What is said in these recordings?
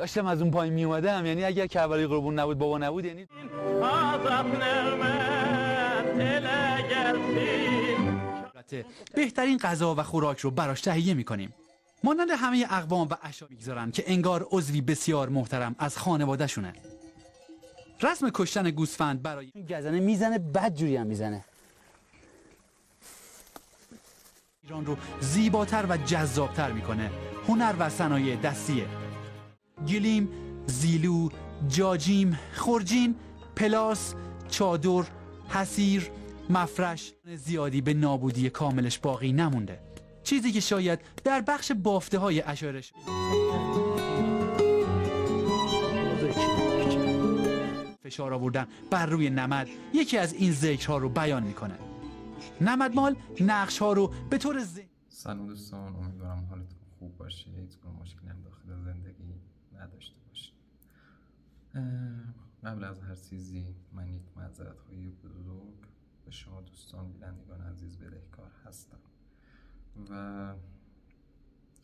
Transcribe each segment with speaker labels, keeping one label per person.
Speaker 1: داشتم از اون پایین می اومدم، یعنی اگر کربلای قربون نبود بابا نبود، یعنی
Speaker 2: بهترین غذا و خوراک رو براش تهیه می‌کنیم. مانند همه اقوام و اشیاء می‌گذارن که انگار عضوی بسیار محترم از خانواده‌شونه. رسم کشتن گوسفند برای
Speaker 1: گزنه میزنه، بد جوری هم میزنه.
Speaker 2: ایران رو زیباتر و جذابتر میکنه هنر و صنایع دستیه. گلیم، زیلو، جاجیم، خورجین، پلاس، چادر، حسیر، مفرش زیادی به نابودی کاملش باقی نمونده. چیزی که شاید در بخش بافته های اشعارش فشار آوردن بر روی نمد یکی از این ذکرها رو بیان میکنه. نمدمال نقش ها رو به طور
Speaker 3: سلام دوستان، امیدوارم حالتون خوب باشه، هیچ گونه مشکلی هم داخل زندگی نداشته باشید. قبل از هر چیزی من یک معذرت‌خواهی بزرگ به شما دوستان بینندگان عزیز بدهکار هستم و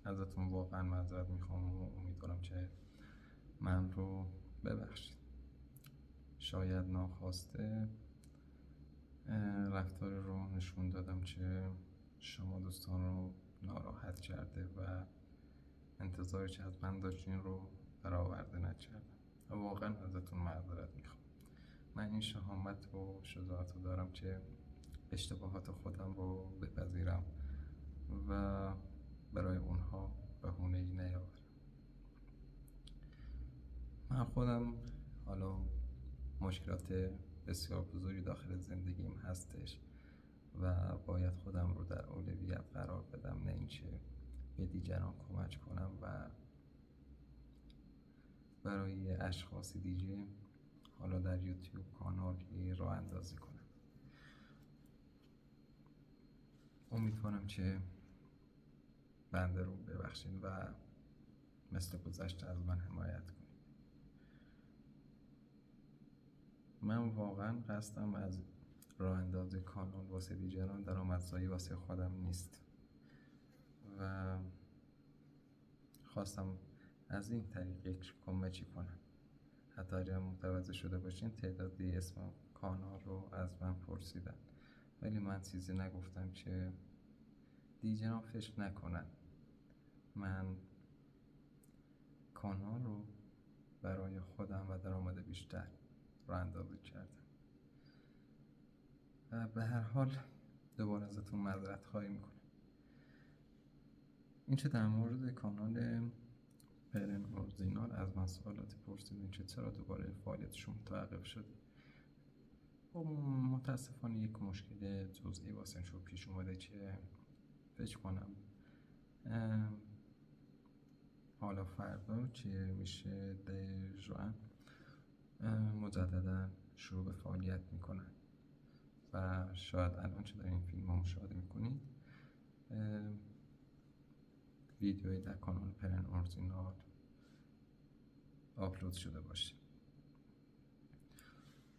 Speaker 3: ازتون واقعا معذرت میخوام و امیدوارم که من رو ببخشید. شاید ناخواسته رفتار رو نشون دادم که شما دوستان رو ناراحت کرده و انتظاری که از من داشتین رو برآورده نکردم و واقعا ازتون معذرت میخوام. من این شهامت و شجاعت رو دارم که اشتباهات خودم رو بپذیرم و برای اونها بهونه‌ای نیاورم. من خودم حالا مشکلات بسیار بزرگی داخل زندگیم هستش و باید خودم رو در اولویت قرار بدم، نه اینکه به دیگران کمک کنم و برای اشخاص دیگه حالا در یوتیوب کانالی راه اندازی کنم. امیدوارم که بنده رو ببخشید و مثل گذشته از من حمایت کنید. من واقعا قصدم از راه اندازی کانال واسه دیگران درآمدزایی واسه خودم نیست و خواستم از این طریق یک کمکی کنم. حتی اگر متوجه شده باشین تعدادی اسم کانال رو از من پرسیدن، ولی من چیزی نگفتم که دیگران فکر نکنن من کانال رو برای خودم و درآمد بیشتر راه اندازی کردم. و به هر حال دوباره ازتون معذرت خواهی میکنم. این چه در مورد کانال پرن اورجینال از من سوالاتی پرسیدین که چرا دوباره فعالیتشون متوقف شده. خب متاسفانه یک مشکل جزئی واسهشون پیش اومده که فکر کنم حالا فردا که میشه 10 ژوئن مجددا شروع به فعالیت میکنن و شاید الان که دارین این فیلم رو مشاهده میکنید ویدیوی در کانال پرن اورجینال آپلود شده باشه.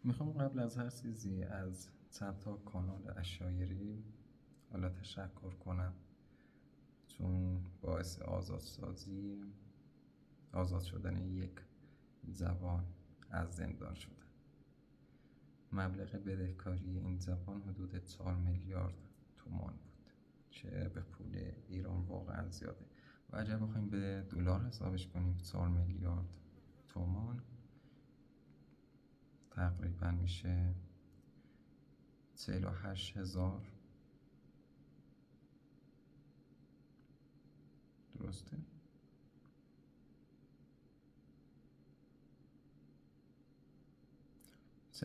Speaker 3: میخوام قبل از هر چیزی از چند تا کانال اشایری حالا تشکر کنم، چون باعث آزاد شدن یک جوان از زندان شدن. مبلغ بدهکاری این جوان حدود 4 میلیارد تومان بود که به پول ایران واقعا زیاده و اگر بخوایم به دلار حسابش کنیم 4 میلیارد تومان تقریبا میشه 48,000 درسته؟ $48,780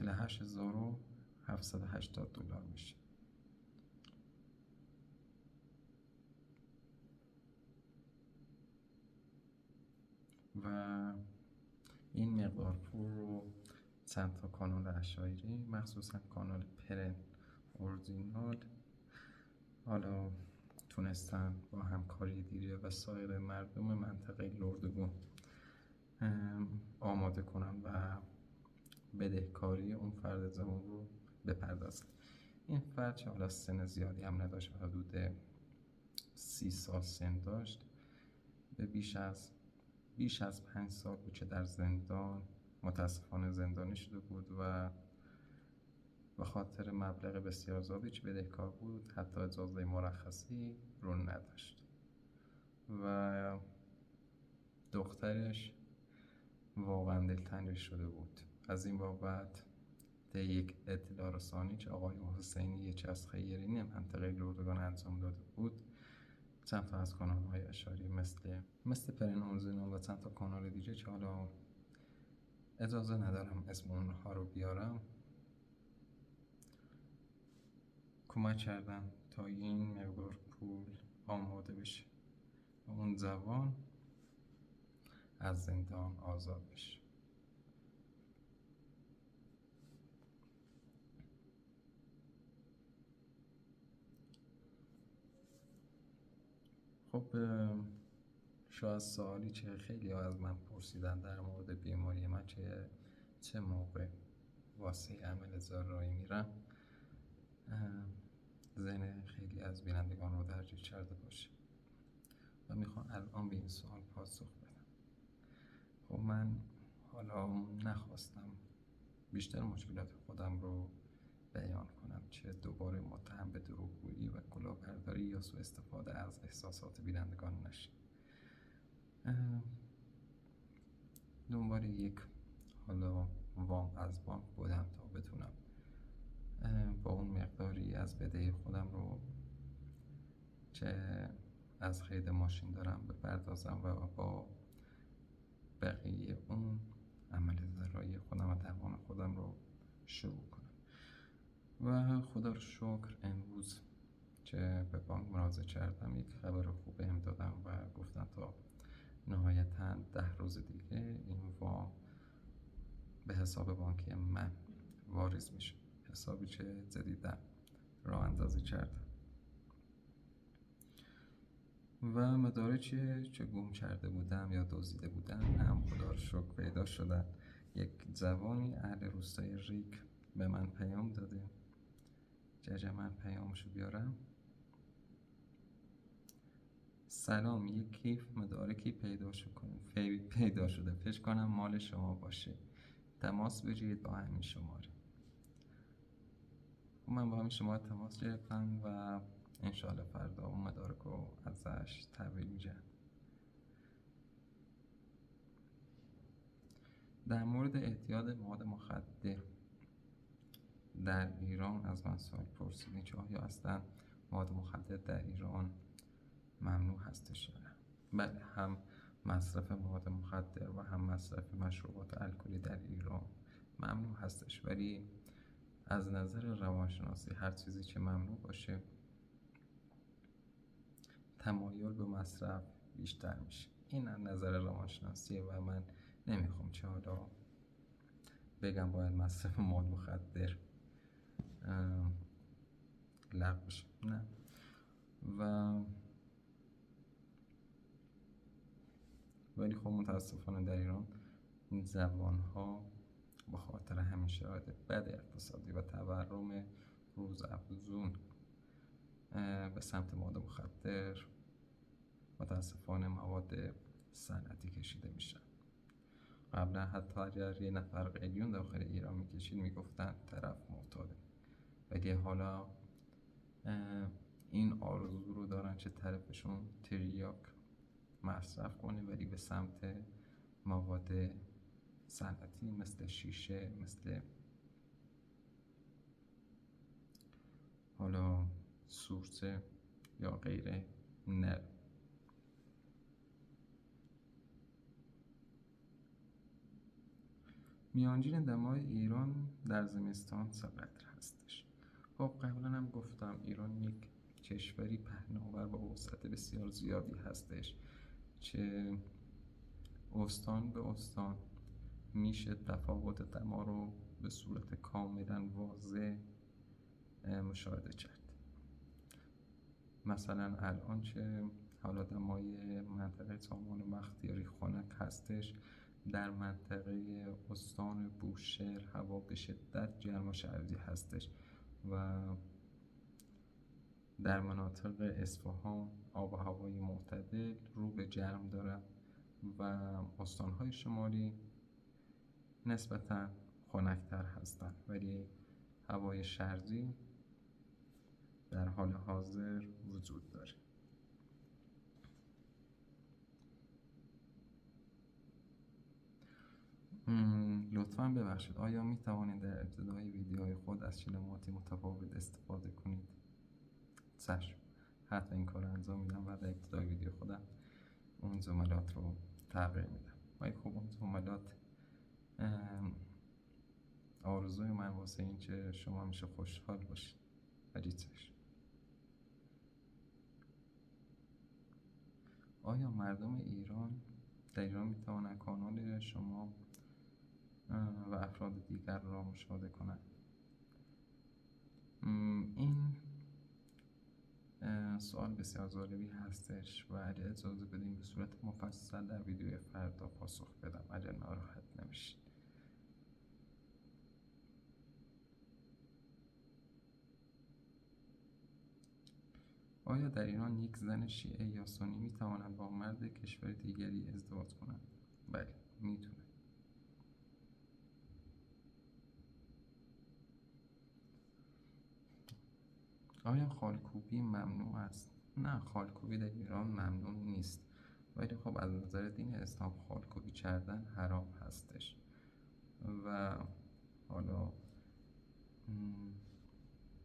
Speaker 3: میشه و این مقدار پول رو چند تا کانال اشایری مخصوصا کانال پرن اورجینال حالا تونستن با همکاری دیگه و سایر مردم منطقه لردگون آماده کنن و بدهکاری اون فرد جوان رو بپردازن. این فرد که حالا سن زیادی هم نداشت، حدود 30 سال سن داشت، به بیش از بیش از 5 سال بود که در زندان متاسفانه زندانی شده بود و به خاطر مبلغ بسیار زیادی که بدهکار بود حتی اجازه مرخصی رو نداشت و دخترش واقعا دلتنگ شده بود. از این بابت طی یک اطلاع رسانی که آقای حسینی یکی از خیرین منطقه اردوگاه انجام داده بود، چند تا از کانال‌های اشاری مثل پرنامزینان و چند تا کانال دیگه که حالا اجازه ندارم اسم اونها رو بیارم، کمک کردن تا این مقدار پول آماده بشه و اون جوان از زندان آزاد بشه. خب شاید سوالی که خیلی ها از من پرسیدن در مورد بیماری من که چه موقع واسه عمل جراحی میرم ذهن خیلی از بینندگان رو درگیر کرده باشه و میخوام الان به این سوال پاسخ بدم. خب من حالا نخواستم بیشتر مشکلات خودم رو بیان کنم که دوباره متهم به دروغگویی و کلاهبرداری یا سوء استفاده از احساسات بینندگان نشه. دنبال یک حالا وام از بانک بودم تا بتونم با اون مقداری از بدهی خودم رو که از خرید ماشین دارم بپردازم و با بقیه اون عمل جراحی خودم و درمان خودم رو شروع کنم. و خدا رو شکر امروز که به بانک مراجعه کردم یک خبر خوب بهم دادم و گفتن تا نهایتاً 10 روز دیگه این وام به حساب بانکی من واریز میشه، حسابی که جدیداً راه اندازی کردم و مدارکی که گم کرده بودم یا دزدیده بودم هم خدا رو شکر پیدا شدن. یک جوانی اهل روستای ریگ به من پیام داده که من پیامشو بیارم. سلام، یک کیف مدارکی پیدا شده، فکر کنم مال شما باشه، تماس بگیرید با همین شماره. من با همین شماره تماس گرفتم و انشاءالله فردا اون مدارک رو ازش تحویل میگیرم. در مورد اعتیاد مواد مخدر در ایران از من سوال پرسیدین که آیا اصلا مواد مخدر در ایران ممنوع هستش یا نه؟ بله، هم مصرف مواد مخدر و هم مصرف مشروبات الکلی در ایران ممنوع هستش، ولی از نظر روانشناسی هر چیزی که ممنوع باشه تمایل به مصرف بیشتر میشه. این از نظر روانشناسیه و من نمیخوام چه حالا بگم باید مصرف مواد مخدر لغو بشه، نه. ولی خب متاسفانه در ایران این جوان‌ها به خاطر همین شرایط بد اقتصادی و تورم روزافزون به سمت مواد مخدر متاسفانه مواد صنعتی کشیده میشن. قبلا حتی اگر یه نفر قلیون داخل ایران میکشید میگفتن طرف معتاده، ولی حالا این آرزو رو دارن که طرفشون تریاک مصرف کنه ولی به سمت مواد صنعتی مثل شیشه، مثل حالا سورچه یا غیره نره. میانگین دمای ایران در زمستان چقدر هستش؟ خب قبلا هم گفتم ایران یک کشوری پهناور با وسعت بسیار زیادی هستش که استان به استان میشه تفاوت دما رو به صورت کاملا واضح مشاهده کرد. مثلا الان که حالا دمای منطقه سامان و بختیاری خنک هستش، در منطقه استان بوشهر هوا به شدت گرم و شرجی هستش و در مناطق اصفهان آب و هوای معتدل رو به گرم داره و استانهای شمالی نسبتاً خنک‌تر هستند، ولی هوای شرجی در حال حاضر وجود داره. لطفاً ببخشید، آیا می توانید در ابتدای ویدیوهای خود از کلماتی متفاوت استفاده کنید؟ چشم، حتی این کار انجام میدم و در ابتدای ویدیو خودم اون جملات رو تغییر میدم. ولی خب اون جملات آرزوی من واسه این که شما میشه خوشحال باشید. ولی چشم. آیا مردم ایران در ایران می توانند کانال شما و افراد دیگر را مشاهده کنند؟ این سوال بسیار جالبی هستش و اگه اجازه بدین به صورت مفصل در ویدیو فردا پاسخ بدم اگر ناراحت نمیشید. آیا در ایران یک زن شیعه یا سنی می توانند با مرد کشور دیگری ازدواج کنند؟ بله، میتونه. آیا خالکوبی ممنوع است؟ نه، خالکوبی در ایران ممنوع نیست، ولی خب از نظر دین اسلام خالکوبی کردن حرام هستش و حالا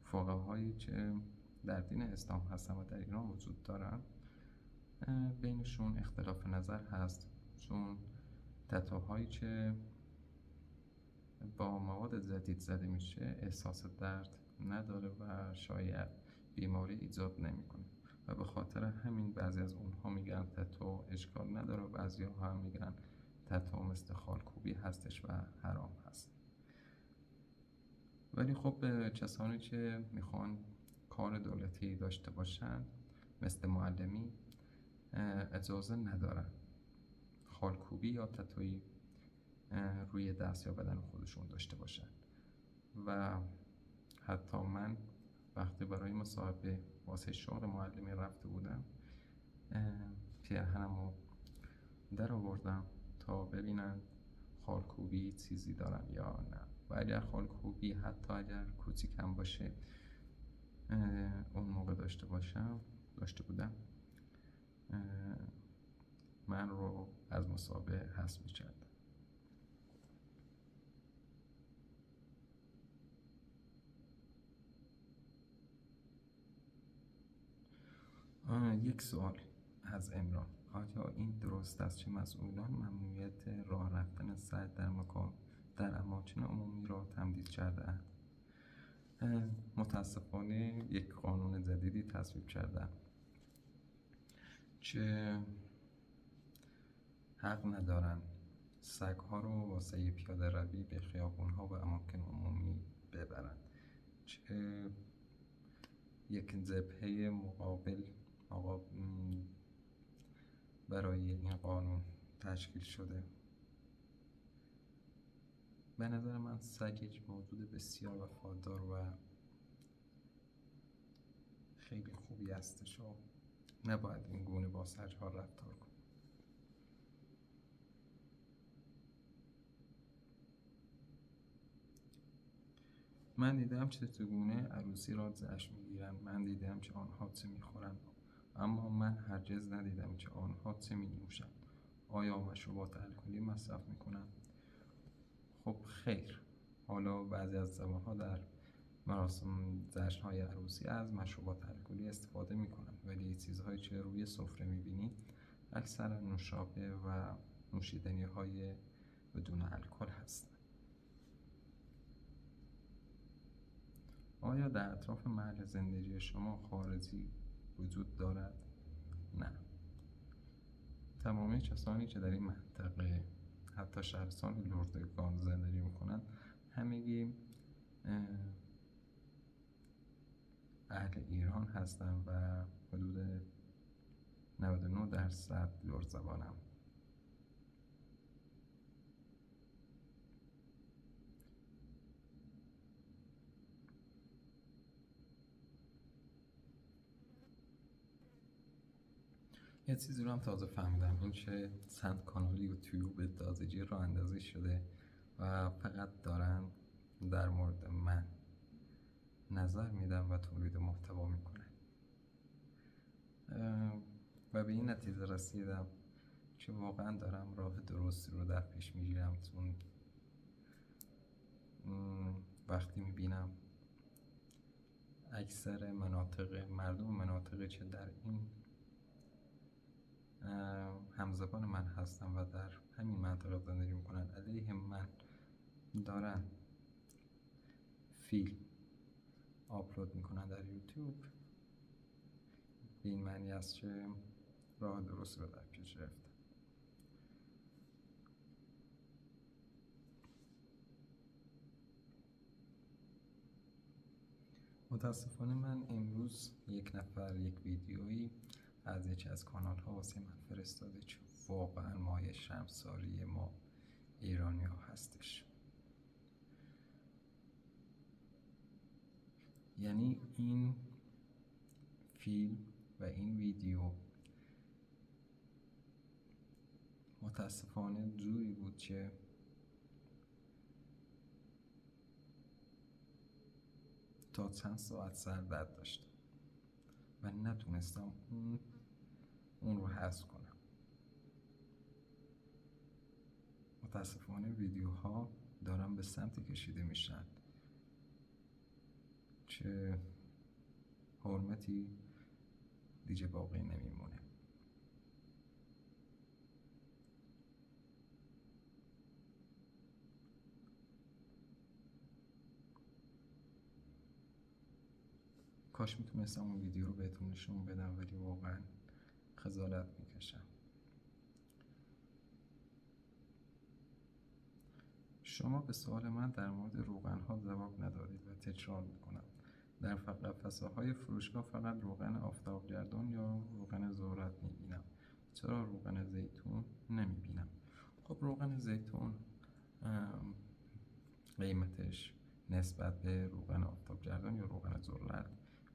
Speaker 3: فقهایی که در دین اسلام هستن و در ایران وجود دارن بینشون اختلاف نظر هست، چون تتوهایی که با مواد جدید زده میشه احساس درد نداره و شاید بیماری ایجاد نمیکنه و به خاطر همین بعضی از اونها میگن تتو اشکال نداره و بعضی ها هم میگن تتو مثل خالکوبی هستش و حرام هست. ولی خب کسانی که میخوان کار دولتی داشته باشن مثل معلمی اجازه ندارن خالکوبی یا تتویی روی دست یا بدن خودشون داشته باشن و حتی من وقتی برای مصاحبه واسه شغل معلمی رفته بودم پیرهنم رو در آوردم تا ببینن خالکوبی چیزی دارم یا نه و اگر خالکوبی حتی اگر کوچیکم باشه اون موقع داشته بودم من رو از مسابقه حذف می‌کردن. یک سوال از امران: آیا این درست است که مسئولان ممنوعیت راه رفتن سعی در اماکن عمومی را تمدید کرده‌اند؟ متاسفانه یک قانون جدیدی تصویب کردن که حق ندارن سگ‌ها رو واسه پیاده روی به خیابون‌ها و اماکن عمومی ببرن، که یک جبهه مقابل برای این قانون تشکیل شده. به نظر من سگ یک موجود بسیار وفادار و خیلی خوبی هستش و نباید این گونه با سگ‌ها رفتار کنیم. من دیدم چگونه عروسی را جشن می‌گیرند، من دیدم که آنها چه می‌خورند، اما من هرگز ندیدم که آنها چه می‌نوشند. آیا مشروبات الکلی مصرف می‌کنند؟ خب خیر، حالا بعضی از زبان‌ها در مراسم جشن‌های عروسی از مشروبات الکلی استفاده می‌کنند، ولی چیزهایی که روی سفره می‌بینی اکثرا نوشابه و نوشیدنی‌های بدون الکل هستند. آیا در اطراف محل زندگی شما خارجی وجود دارد؟ نه. تمامی کسانی که در این منطقه حتی شهرستان لردگان زندگی میکنند همگی اهل ایران هستند و حدود 99% لرد زبانم. یه چیزی رو هم تازه فهمیدم، این که چند کانال یوتیوب تازگی راه اندازی شده و فقط دارن در مورد من نظر میدن و تولید محتوا میکنن و به این نتیجه رسیدم که واقعا دارم راه درستی رو در پیش میگیرم، چون وقتی میبینم اکثر مردم مناطقی که در این همزبان من هستن و در همین منطقه زندگی میکنن علیه من دارن فیلم آپلود میکنن در یوتیوب، به این معنی است که راه درست رو در پیش گرفتم. متاسفانه من امروز یک ویدیویی از یکی از کانال ها واسه من فرستاده که واقعا مایه شرمساری ما ایرانی ها هستش. یعنی این فیلم و این ویدیو متاسفانه جوری بود که تا چند ساعت سر درد داشتم و نتونستم اون رو حذف کنم. متاسفانه ویدیوها دارن به سمتی کشیده میشن که حرمتی دیگه باقی نمیمونه. کاش میتونستم اون ویدیو رو بهتون نشون بدم، ولی واقعا خجالت میکشم. شما به سوال من در مورد روغن ها جواب ندادید و تکرار میکنم. در قفسه های فروشگاه فقط روغن آفتابگردان یا روغن ذرت میبینم. چرا روغن زیتون نمیبینم؟ خب روغن زیتون قیمتش نسبت به روغن آفتابگردان یا روغن ذرت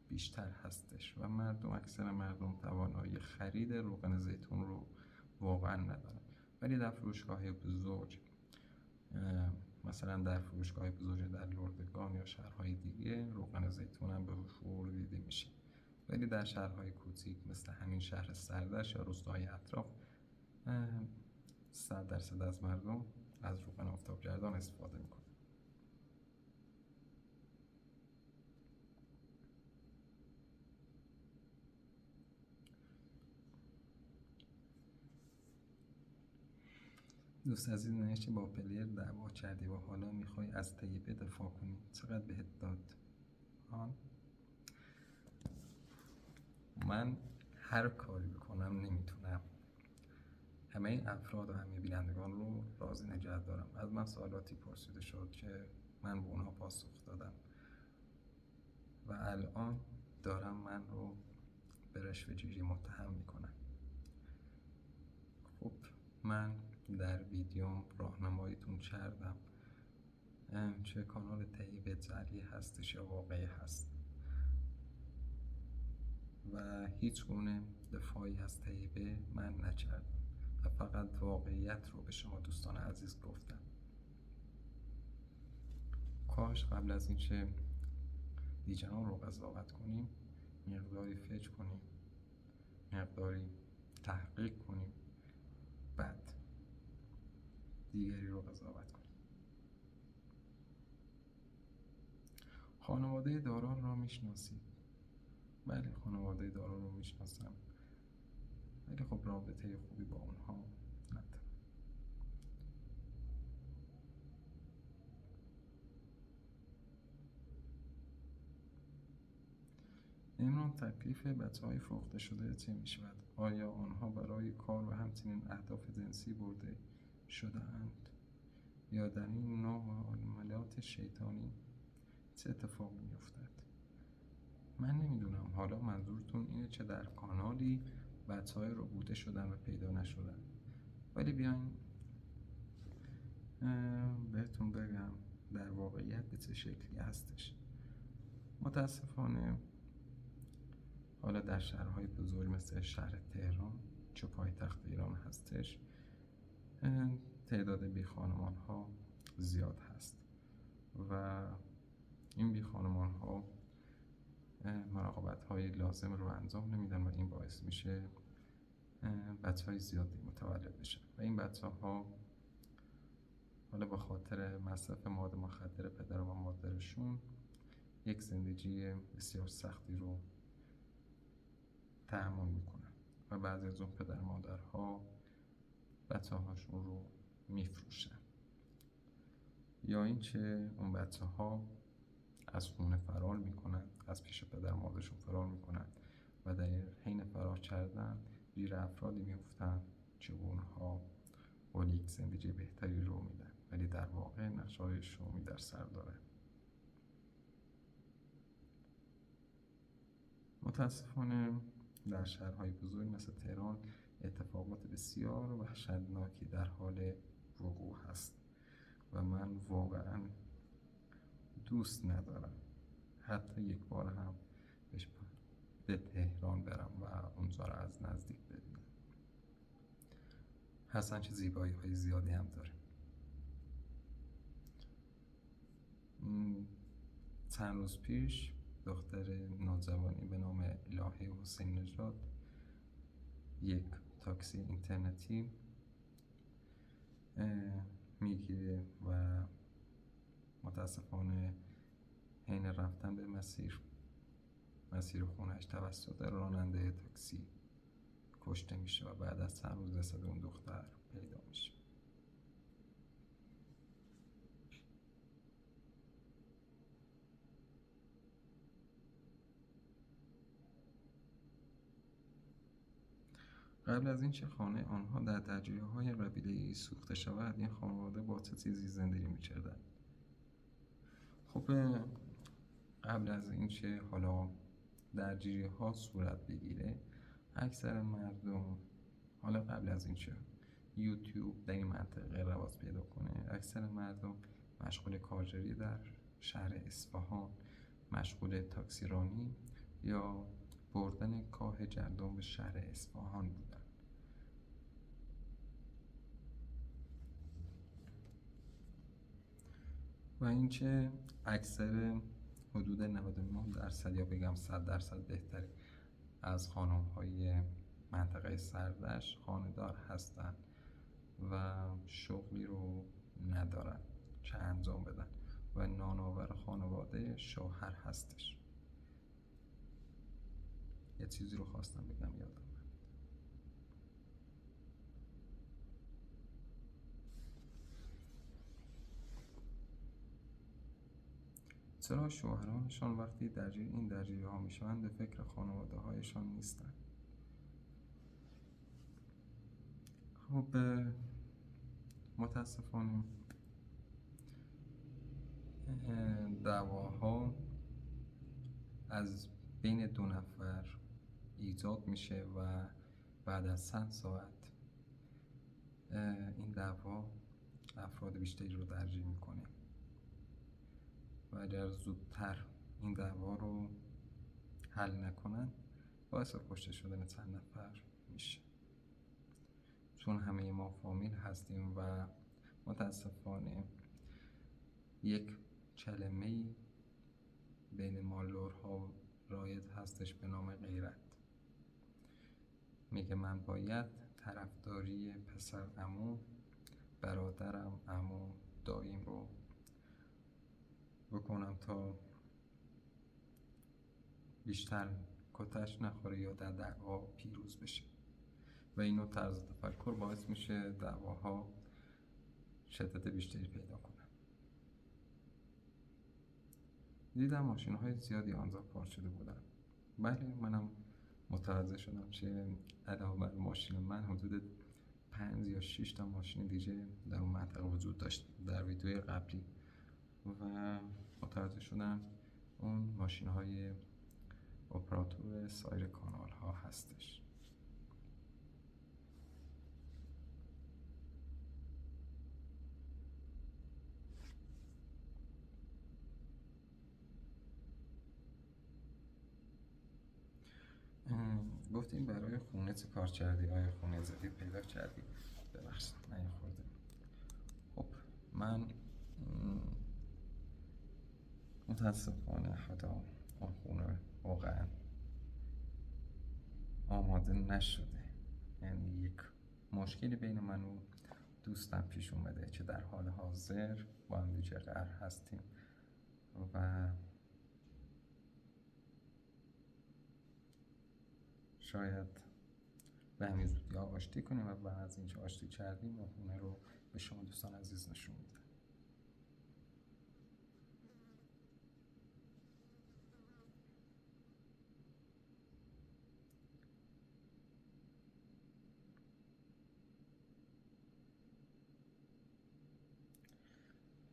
Speaker 3: بیشتر هستش و اکثر مردم توانایی خرید روغن زیتون رو واقعا ندارن. ولی در فروشگاه بزرگ، مثلا در فروشگاه بزرگ در لردگان یا شهرهای دیگه، روغن زیتون هم به وفور دیده میشه. ولی در شهرهای کوچیک مثل همین شهر سردش یا روستاهای اطراف 100% از مردم از روغن آفتابگردان استفاده میکنن. دوست عزیز نوشته با پلیر دعوا کردی و حالا میخوای از طیبه دفاع کنی، چقدر بهت داد؟ من هر کاری بکنم نمیتونم همه این افراد و همه بینندگان رو راضی نگه دارم. از من سوالاتی پرسیده شد که من به اونها پاسخ دادم و الان دارم من رو به رشوه‌جویی متهم میکنم. خب من در ویدیوم راهنماییتون کردم چه کانال طیبه جعلی هستش یا واقعی هست و هیچ گونه دفاعی از طیبه من نکردم و فقط واقعیت رو به شما دوستان عزیز گفتم. کاش قبل از اینکه دیگران رو قضاوت کنیم مقداری فکر کنیم، مقداری تحقیق کنیم، بعد دیگری رو قضاوت کنیم. خانواده داران را میشناسید؟ بله، خانواده داران رو میشناسم، ولی خب رابطه خوبی با اونها ندارم. امران تکلیف بچه‌های فروخته شده چه میشود؟ آیا آنها برای کار و همچنین اهداف جنسی برده شده‌اند یا در این نوع معاملات شیطانی چه اتفاقی میافتد؟ من نمیدونم. حالا منظورتون اینه که در کانالی بچه‌های رو بوده شدن و پیدا نشدن، ولی بیاین بهتون بگم در واقعیت به چه شکلی هستش. متاسفانه حالا در شهرهای بزرگ مثل شهر تهران چه پایتخت ایران هستش، تعداد بی خانمان ها زیاد هست و این بی خانمان ها مراقبت های لازم رو انجام نمیدن و این باعث میشه بچه های زیادی متولد بشن و این بچه ها حالا به خاطر مصرف مواد مخدر پدر و مادرشون یک زندگی بسیار سختی رو تحمل میکنن و بعضی از اون پدر مادرها بچه هاشون رو میفروشن یا اینکه اون بچه ها از خونه فرار میکنن، از پیش پدر مادرشون فرار میکنن و در حین فرار کردن گیر افرادی میفتن که اونها ولی یک زندگی بهتری رو میدن ولی در واقع نقشه‌های شومی در سر داره. متاسفانه در شهرهای بزرگ مثل تهران اتفاقات بسیار وحشتناکی در حال وقوع هست و من واقعا دوست ندارم حتی یک بار هم به تهران برم و اونجا رو از نزدیک ببینم. هرچند که زیبایی های زیادی هم داره. چند روز پیش دختر نوجوانی به نام الهه حسین نژاد یک تاکسی اینترنتی میگیره و متاسفانه حین رفتن به مسیر خونهش توسط راننده تاکسی کشته میشه و بعد از چند روز جسد اون دختر پیدا میشه. قبل از اینکه خانه آنها در درجیه‌های قبیله‌ای سوخته شود این خانواده با چه چیزی زندگی می‌کردند؟ خب قبل از اینکه حالا درگیری‌ها صورت بگیره اکثر مردم، حالا قبل از اینکه یوتیوب در این منطقه رواج پیدا کنه، اکثر مردم مشغول کارگری در شهر اصفهان، مشغول تاکسیرانی یا بردن کاه گندم به شهر اصفهان بودن. و اینکه اکثر حدود 99% یا بگم 100% بهتری از خانم‌های منطقه سردش خانه‌دار هستن و شغلی رو ندارن که انجام بدن و نانآور خانواده شوهر هستش. یه چیزی رو خواستم بگم یادم رفت. چرا شوهرانشان وقتی این درگیری ها میشوند به فکر خانواده هایشان نیستن؟ خب متاسفانه دعواها از بین دو نفر ایجاد میشه و بعد از چند ساعت این دعوا افراد بیشتری رو درگیر میکنه و اگر زودتر این دعوا رو حل نکنن باعث کشته شدن چند نفر میشه. چون همه ما فامیل هستیم و متاسفانه یک کلمه‌ای بین مالورها رایج هستش به نام غیرت. میگه من باید طرفداری پسر عمو، برادرم، عمو، داییم رو بکنم تا بیشتر کتش نخوره یا در دعوا پیروز بشه و این نوع طرز تفکر باعث میشه دعواها شدت بیشتری پیدا کنن. دیدم ماشین‌های زیادی آنجا پارک شده بودن. بله منم متوجه شدم که علاوه بر ماشین من حدود 5 یا 6 تا ماشین دیگه در اون منطقه وجود داشت در ویدیوی قبلی و متوجه شدم اون ماشین‌های اپراتور سایر کانال‌ها هستش. گفتیم برای خونه چه کار کردی؟ آیا خونه جدید پیدا کردی؟ ببخشید من خورده. خب من متاسفانه خدا اون خونه واقعا آماده نشده. یعنی یک مشکلی بین من و دوستم پیش اومده که در حال حاضر با هم دیگه قرار هستیم و شاید به همین زودی آشتی کنیم و بعد از اینکه آشتی کردیم و خونه رو به شما دوستان عزیز نشون میدم.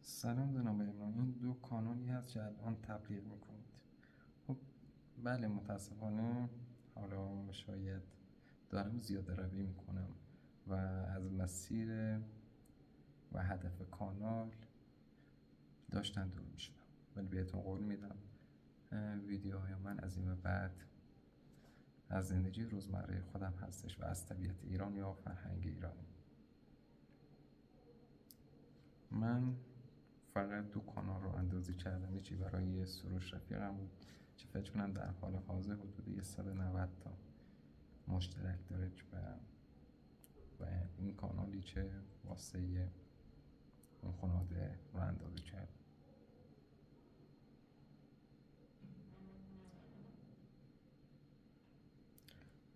Speaker 3: سلام جناب امران، این 2 کانونی هست که الان تبلیغ میکنید. خب بله، متاسفانه حالا شاید دارم زیاده روی میکنم و از مسیر و هدف کانال داشتن دور میشدم، ولی بهتون قول میدم ویدیوهای من از این به بعد از زندگی روزمره خودم هستش و از طبیعت ایران یا فرهنگ ایرانی. من فقط 2 کانال رو اندازی کردم، یکی برای سروش رفیقم بود که فکر کنم در حال حاضر حدود 190 تا مشترک داره و این کانالی که واسه اون خانواده رو اندازی کرد.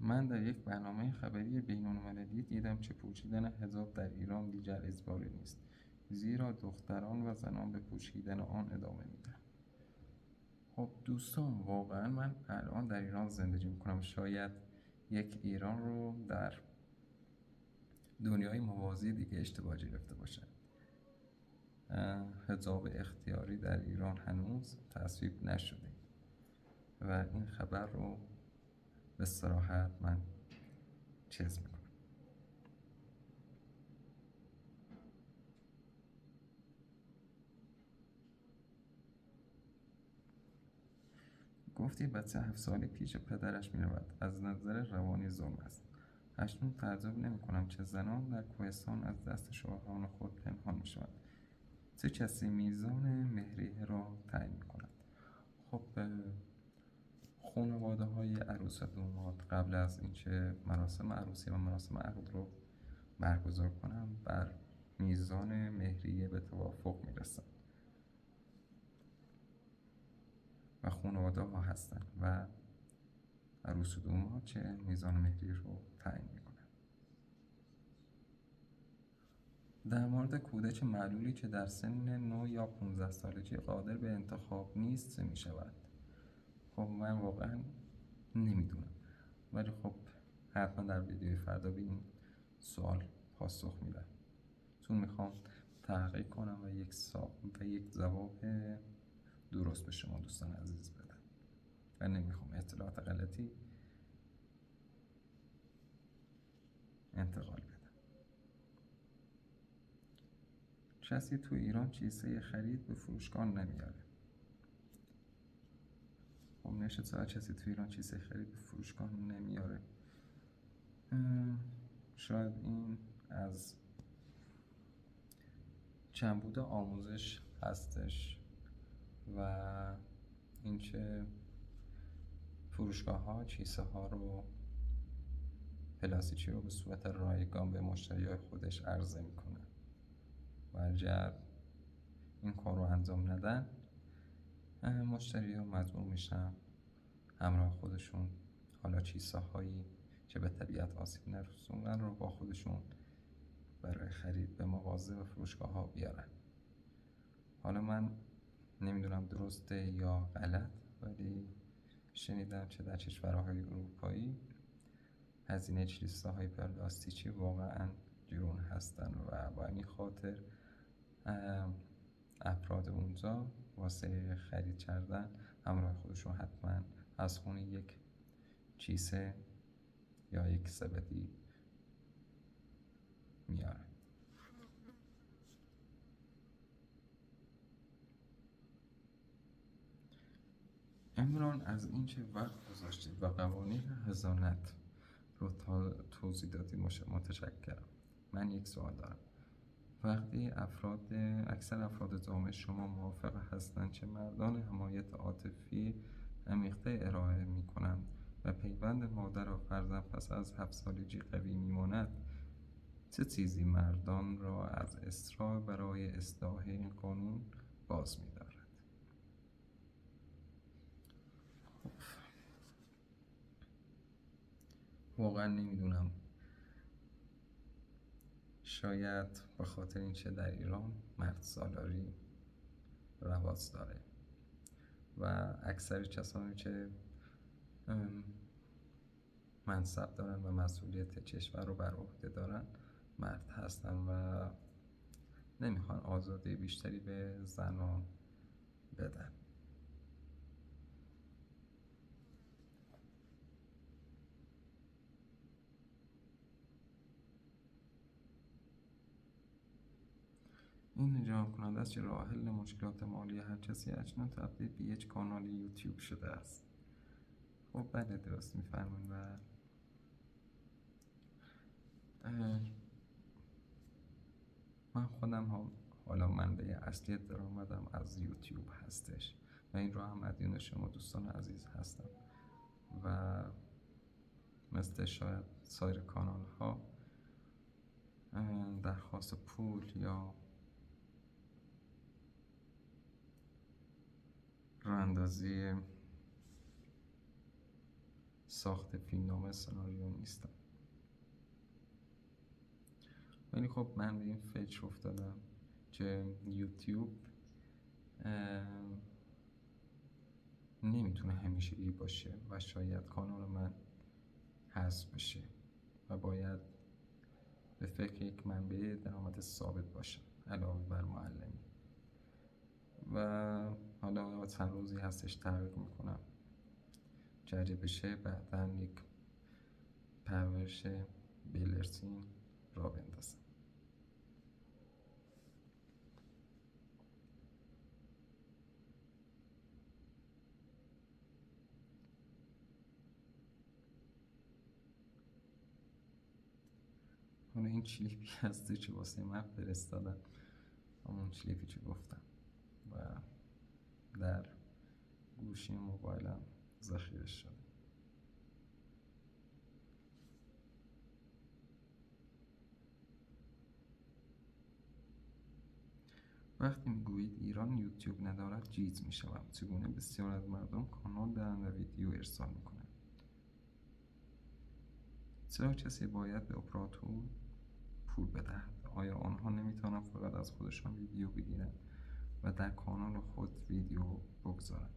Speaker 3: من در یک برنامه خبری بین‌المللی دیدم که پوشیدن حجاب در ایران دیگر اجباری نیست، زیرا دختران و زنان به پوشیدن آن ادامه میدن. خب دوستان، واقعا من الان در ایران زندگی میکنم. شاید یک ایران رو در دنیای موازی دیگه اشتباه گرفته باشن. حجاب اختیاری در ایران هنوز تصویب نشده و این خبر رو به صراحت من چیز میکنم. گفتی بچه 7 سالی پیش پدرش میرود، از نظر روانی ظلم است. اکنون تعجب نمی کنم که زنان در کوهستان از دست شوهران خود پنهان می شوند. چه کسی میزان مهریه را تعیین می کند؟ خب خانواده های عروس و داماد قبل از اینکه مراسم عروسی و مراسم عقد رو برگزار کنم بر میزان مهریه به توافق می رسند و خانواده ها هستن و عروس و داماد که میزان مهریه رو تعیین می کنن. در مورد کودک معلولی که در سن 9 یا 15 سالگی قادر به انتخاب نیست می شود؟ خب من واقعا نمیدونم، ولی خب حتما در ویدیوی فردا به این سوال پاسخ میدم، چون میخوام تحقیق کنم و یک جواب درست به شما دوستان عزیز بدم و نمیخوام اطلاعات غلطی انتقال بدم. کسی تو ایران کیسه خرید به فروشگاه نمیاره. خب نشه چرا کسی تو ایران کیسه خرید به فروشگاه نمیاره؟ شاید این از کمبود آموزش هستش و اینکه فروشگاه ها کیسه ها رو پلاستیکی رو به صورت رایگان به مشتریای خودش عرضه میکنه و اگر این کار رو انجام ندن مشتری ها مجبور میشن همراه خودشون حالا کیسه هایی که به طبیعت آسیب نرسوندن رو با خودشون برای خرید به مغازه و فروشگاه ها بیارن. حالا من نمیدونم درسته یا غلط، ولی شنیدم که در کشورهای اروپایی هزینه کیسه های پلاستیکی واقعا گرون هستن و با این خاطر افراد اونجا واسه خرید کردن همراه خودشون حتما از خونه یک کیسه یا یک سبدی میارن. عمران از اینکه وقت گذاشتید و قوانین حضانت رو توضیح دادید متشکرم. من یک سوال دارم. وقتی اکثر افراد جامعه شما موافق هستند که مردان حمایت عاطفی عمیق‌تر ارائه می‌کنند و پیوند مادر و فرزند پس از 7 سالگی قوی می‌ماند، چه چیزی مردان را از اصرار برای اصلاح این قانون باز می‌دارد؟ واقعا نمیدونم. شاید به خاطر اینکه در ایران مرد سالاری رواج داره و اکثر کسانی که منصب دارن و مسئولیت کشور رو بر عهده دارن مرد هستن و نمیخوان آزادی بیشتری به زنان بدن. این نگران کننده است که راه حل مشکلات مالی هر کسی اکنون تبدیل به یک کانال یوتیوب شده است. خب بله، درست میفرمایید و من خودم حالا منبع اصلی درآمدم از یوتیوب هستش و این رو هم مدیون شما دوستان عزیز هستم و مثل شاید سایر کانال ها درخواست پول یا راه اندازی ساخت فیلمنامه سناریو نیستم. ولی خب من به این فکر افتادم که یوتیوب نمیتونه همیشگی باشه و شاید کانال من حذف بشه و باید به فکر یک منبع درآمد ثابت باشه علاوه بر معلمی. و حالا چند روزی هستش تحقیق میکنم که اگه بشه بعداً یک پرورش بیلرسین را بندازم. حالا این کلیپی هستی که واسه من فرستادم، همون کلیپی که گفتم و در گوشی موبایلم ذخیره شده. وقتی میگویید ایران یوتیوب ندارد گیج میشوم. چگونه بسیار از مردم کانال دارند و ویدیو ارسال میکنند؟ چرا کسی باید به اپراتور پول بدهد؟ آیا آنها نمیتوانند فقط از خودشان ویدیو بگیرند و در کانال خود ویدیو بگذارند؟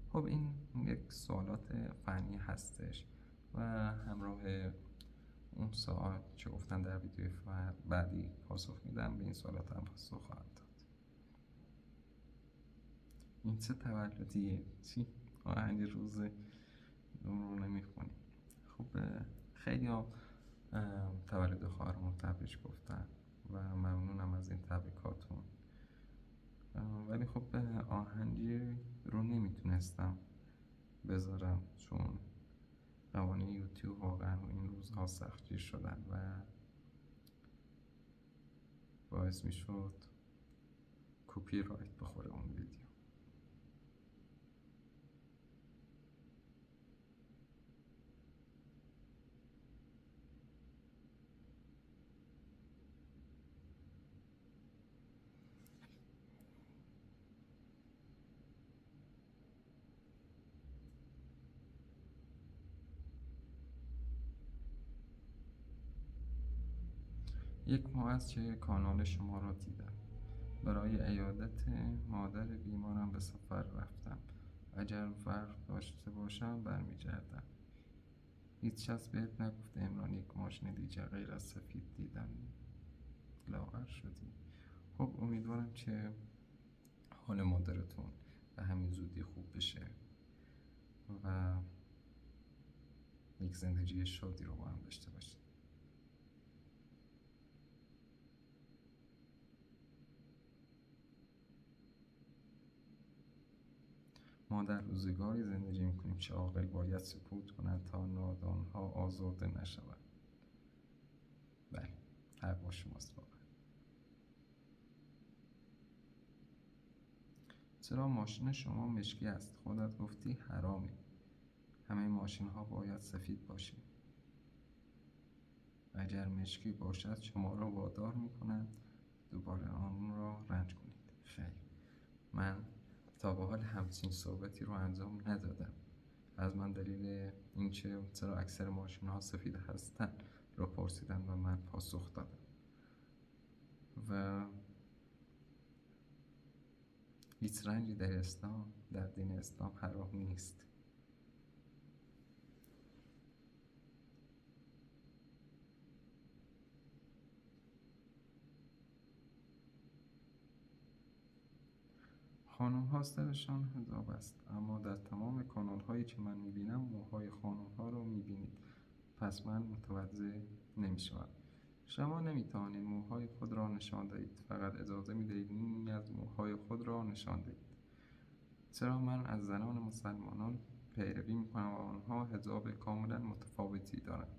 Speaker 3: خب این یک سوالات فنی هستش و همراه اون سوال که گفتن در ویدیو بعدی پاسخ میدم، به این سوالات هم پاسخ خواهم داد. این چه تولدیه؟ چی؟ آهنگ روز رو نمیخونی؟ خب خیلی ها تولد خواهرمون تبریک گفتن و ممنونم از این تبریکاتون، ولی خب آهنگی رو نمیتونستم بذارم چون قوانین یوتیوب واقعا این روزها سختگیر شدن و باعث میشد کپی رایت بخوره اون ویدیو. یک ماه است که کانال شما را دیدم. برای عیادت مادر بیمارم به سفر رفتم. اگر وقت داشته باشم برمیگردم. هیچ کس بهت نگفته عمران یک ماشین دیگر غیر از سفید دیدم؟ لاغر شدی. خب امیدوارم که حال مادرتون به همین زودی خوب بشه و یک زندگی شادی رو با هم داشته باشید. ما در روزگاری زندگی میکنیم که عاقل باید سکوت کند تا نادانها آزرده نشود. بله، حق با شماست واقعا. چرا ماشین شما مشکی است؟ خودت گفتی حرامه. همه ماشین ها باید سفید باشه. اگر مشکی باشد شما را وادار میکنند دوباره آن را رنج کنید. خیر، من تا به حال همچین صحبتی رو انجام ندادم. از من دلیل اینکه چرا اکثر ماشین ها سفید هستند رو پرسیدن و من پاسخ دادم و هیچ رنجی در دین اسلام حرام نیست. خانم ها سرشان حجاب است، اما در تمام کانال هایی که من میبینم موهای خانم ها رو میبینید، پس من متوجه نمیشوم. شما نمیتوانید موهای خود را نشان دهید، فقط اجازه میدهید نیمی از موهای خود را نشان دهید. چرا من از زنان مسلمانان پیروی میکنم و آنها حجاب کاملا متفاوتی دارند،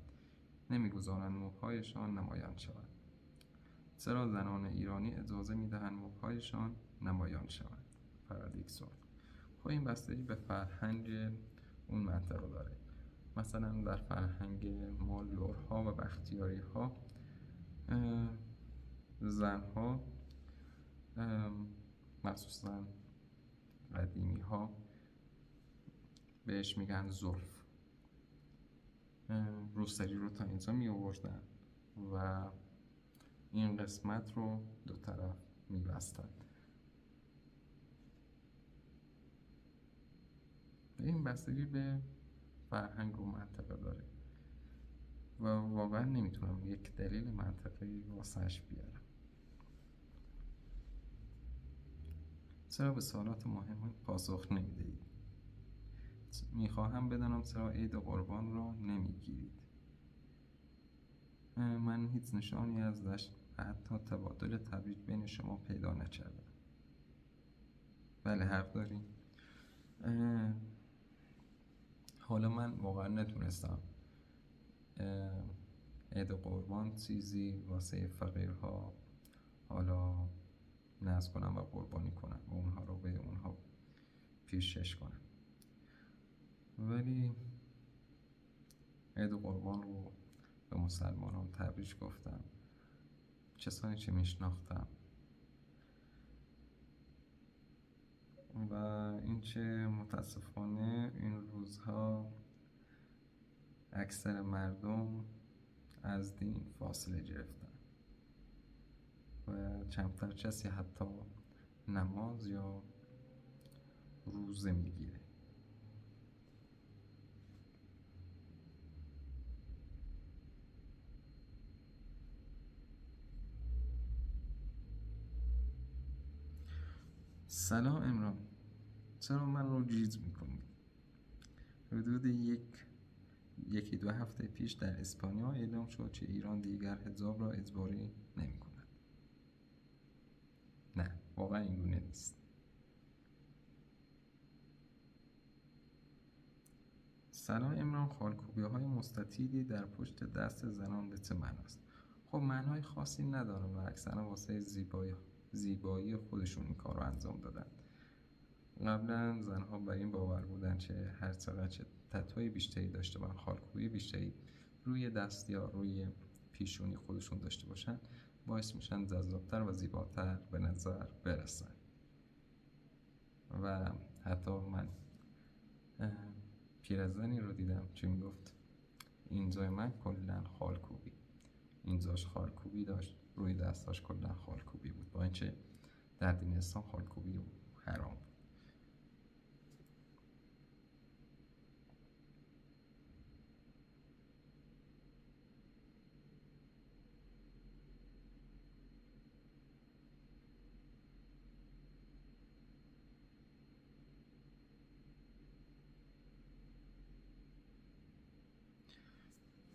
Speaker 3: نمیگذارند موهایشان نمایان شود؟ چرا زنان ایرانی اجازه میدهند موهایشان نمایان شود؟ فقط یک سوال. خب این بستگی به فرهنگ اون منطقه داره. مثلا در فرهنگ ما لرها و بختیاری ها، زنها مخصوصا قدیمی ها بهش میگن زلف، روسری رو تا اینجا می آوردن و این قسمت رو دو طرف می بستن. این بستگی به فرهنگ و منطقه داره و واقعا نمیتونم یک دلیل منطقی واسش بیارم. چرا به سوالات مهم پاسخ نمیدهید؟ میخواهم بدانم چرا عید قربان را نمیگیرید؟ من هیچ نشانی از دشت و حتی تبادل تبریک بین شما پیدا نکردم. بله، حق داریم. حالا من واقعا نتونستم عید قربان چیزی واسه فقیرها حالا نذر کنم و قربانی کنم و اونها رو به اونها پیشکش کنم، ولی عید قربان رو به مسلمانان تبریک گفتم، کسانی که میشناختم، و اینکه متاسفانه این روزها اکثر مردم از دین فاصله گرفتن و کمتر کسی حتی نماز یا روزه میگیره. سلام امران، چرا من رو گیج میکنید؟ حدود یکی دو هفته پیش در اسپانیا اعلام شد که ایران دیگر حجاب را اجباری نمی کند. نه، واقعا این گونه نیست. سلام امران، خالکوبی های مستطیلی در پشت دست زنان به چه معناست؟ خب معنای خاصی نداره و اکثرا واسه زیبایی خودشون این کار رو انجام دادن. قبلا زنها بر این باور بودن که هر چقدر که تتوی بیشتری داشته باشن، خالکوبی بیشتری روی دست یا روی پیشونی خودشون داشته باشن، باعث میشن جذابتر و زیباتر به نظر برسن. و حتی من پیرزنی رو دیدم که میگفت اینجای من کلا خالکوبی، اینجاش خالکوبی داشت، روی دستاش کلا خالکوبی بود، با اینکه در دین اسلام خالکوبی حرام بود.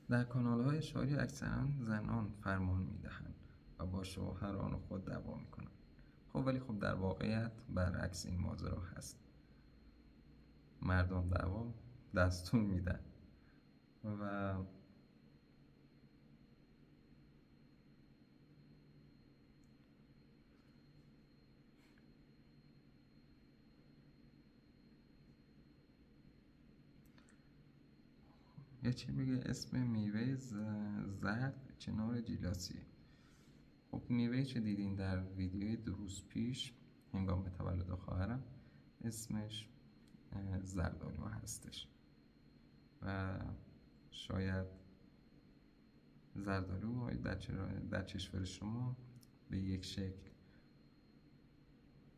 Speaker 3: در کانال‌های شاری اکثرا زنان فرمان میدهند و با شوهران خود دعوا میکنند. خب ولی خب در واقعیت برعکس این ماجرا هست. مردم دعوا دستور میدن و یه چی بگه اسم میوه زرد چنار جیلاسیه. خب میوه‌ای که دیدین در ویدیوی 2 روز پیش هنگام تولد خواهرم اسمش زردآلو هستش و شاید زردآلو در کشور شما به یک شکل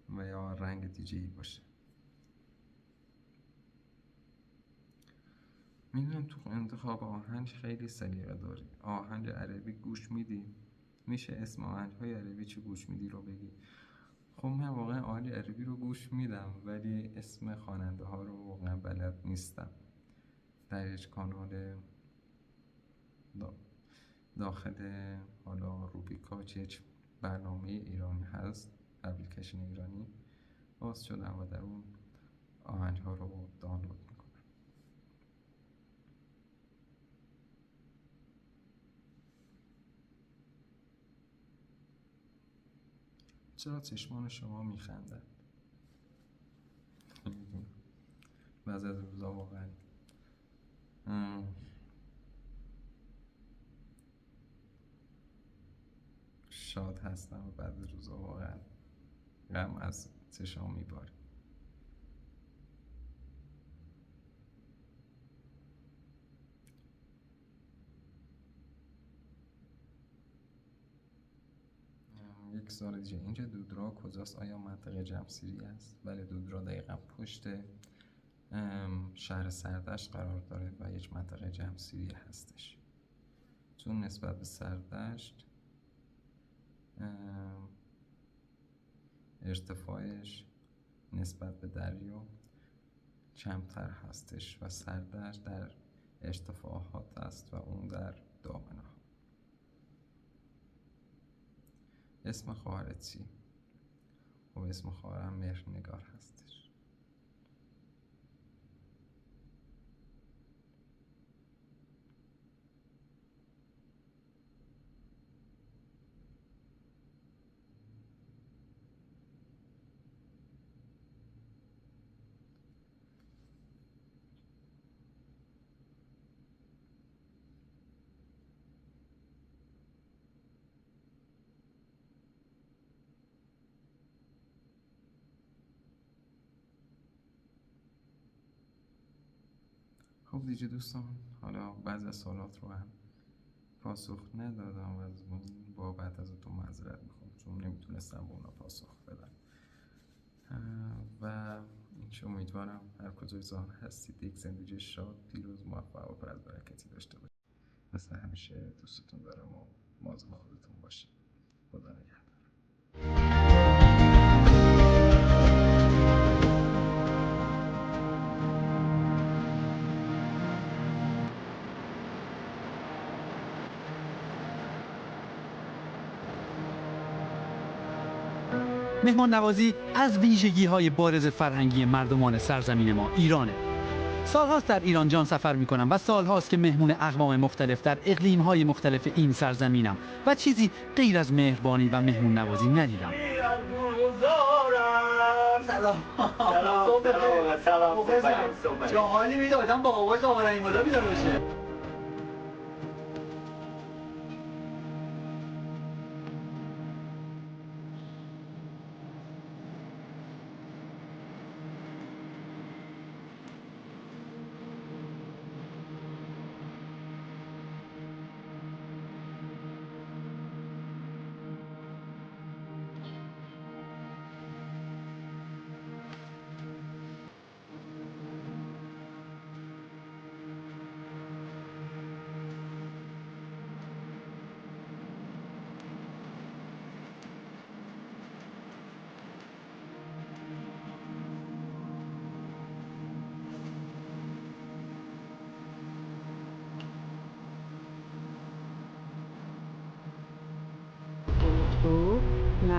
Speaker 3: و یا رنگ دیگه‌ای باشه. میدونم تو انتخاب آهنگ خیلی سلیقه داری. آهنگ عربی گوش میدی؟ میشه اسم آهنگ‌های عربی چه گوش میدی رو بگی؟ خب من واقعا آهنگ عربی رو گوش میدم ولی اسم خواننده ها رو واقعا بلد نیستم. در یک کانال داخل حالا روبیکا که یک برنامه ایرانی هست، اپلیکیشن ایرانی، باز شدم و در اون آهنگ ها رو دانلود میکنم. چرا چشمان شما میخندن؟ بعضی از روزا واقعا شاد هستم و بعضی روزا واقعا غم از چشام میباره. یک سوال دیگه، اینجا دودرا کجاست؟ آیا منطقه جمشیدی است؟ بله، دودرا دقیقا پشت شهر سردشت قرار داره و یک منطقه جمشیدی هستش، چون نسبت به سردشت ارتفاعش نسبت به دریا کمتر هستش و سردشت در ارتفاعات است و اون در دامنه ها. اسم خواهرت چی؟ خب اسم خواهرم مهرنگار هستش. خب دیگه دوستان، حالا بعضی از سوالات رو هم پاسخ ندادم و از اون بابت ازتون معذرت میخوام، چون نمیتونستم به اونا پاسخ بدم و اینکه امیدوارم هر کجای جهان هستید یک زندگی شاد، پیروز، موفق و پر از برکتی داشته باشید. مثل همیشه دوستتون دارم و مواظب خودتون باشید. خدا نگهدار.
Speaker 2: مهمان نوازی از ویژگی‌های بارز فرهنگی مردمان سرزمین ما ایرانه. سالهاست در ایران جان سفر می‌کنم و سالهاست که مهمون اقوام مختلف در اقلیم‌های مختلف این سرزمینم و چیزی غیر از مهربانی و مهمون نوازی ندیدم.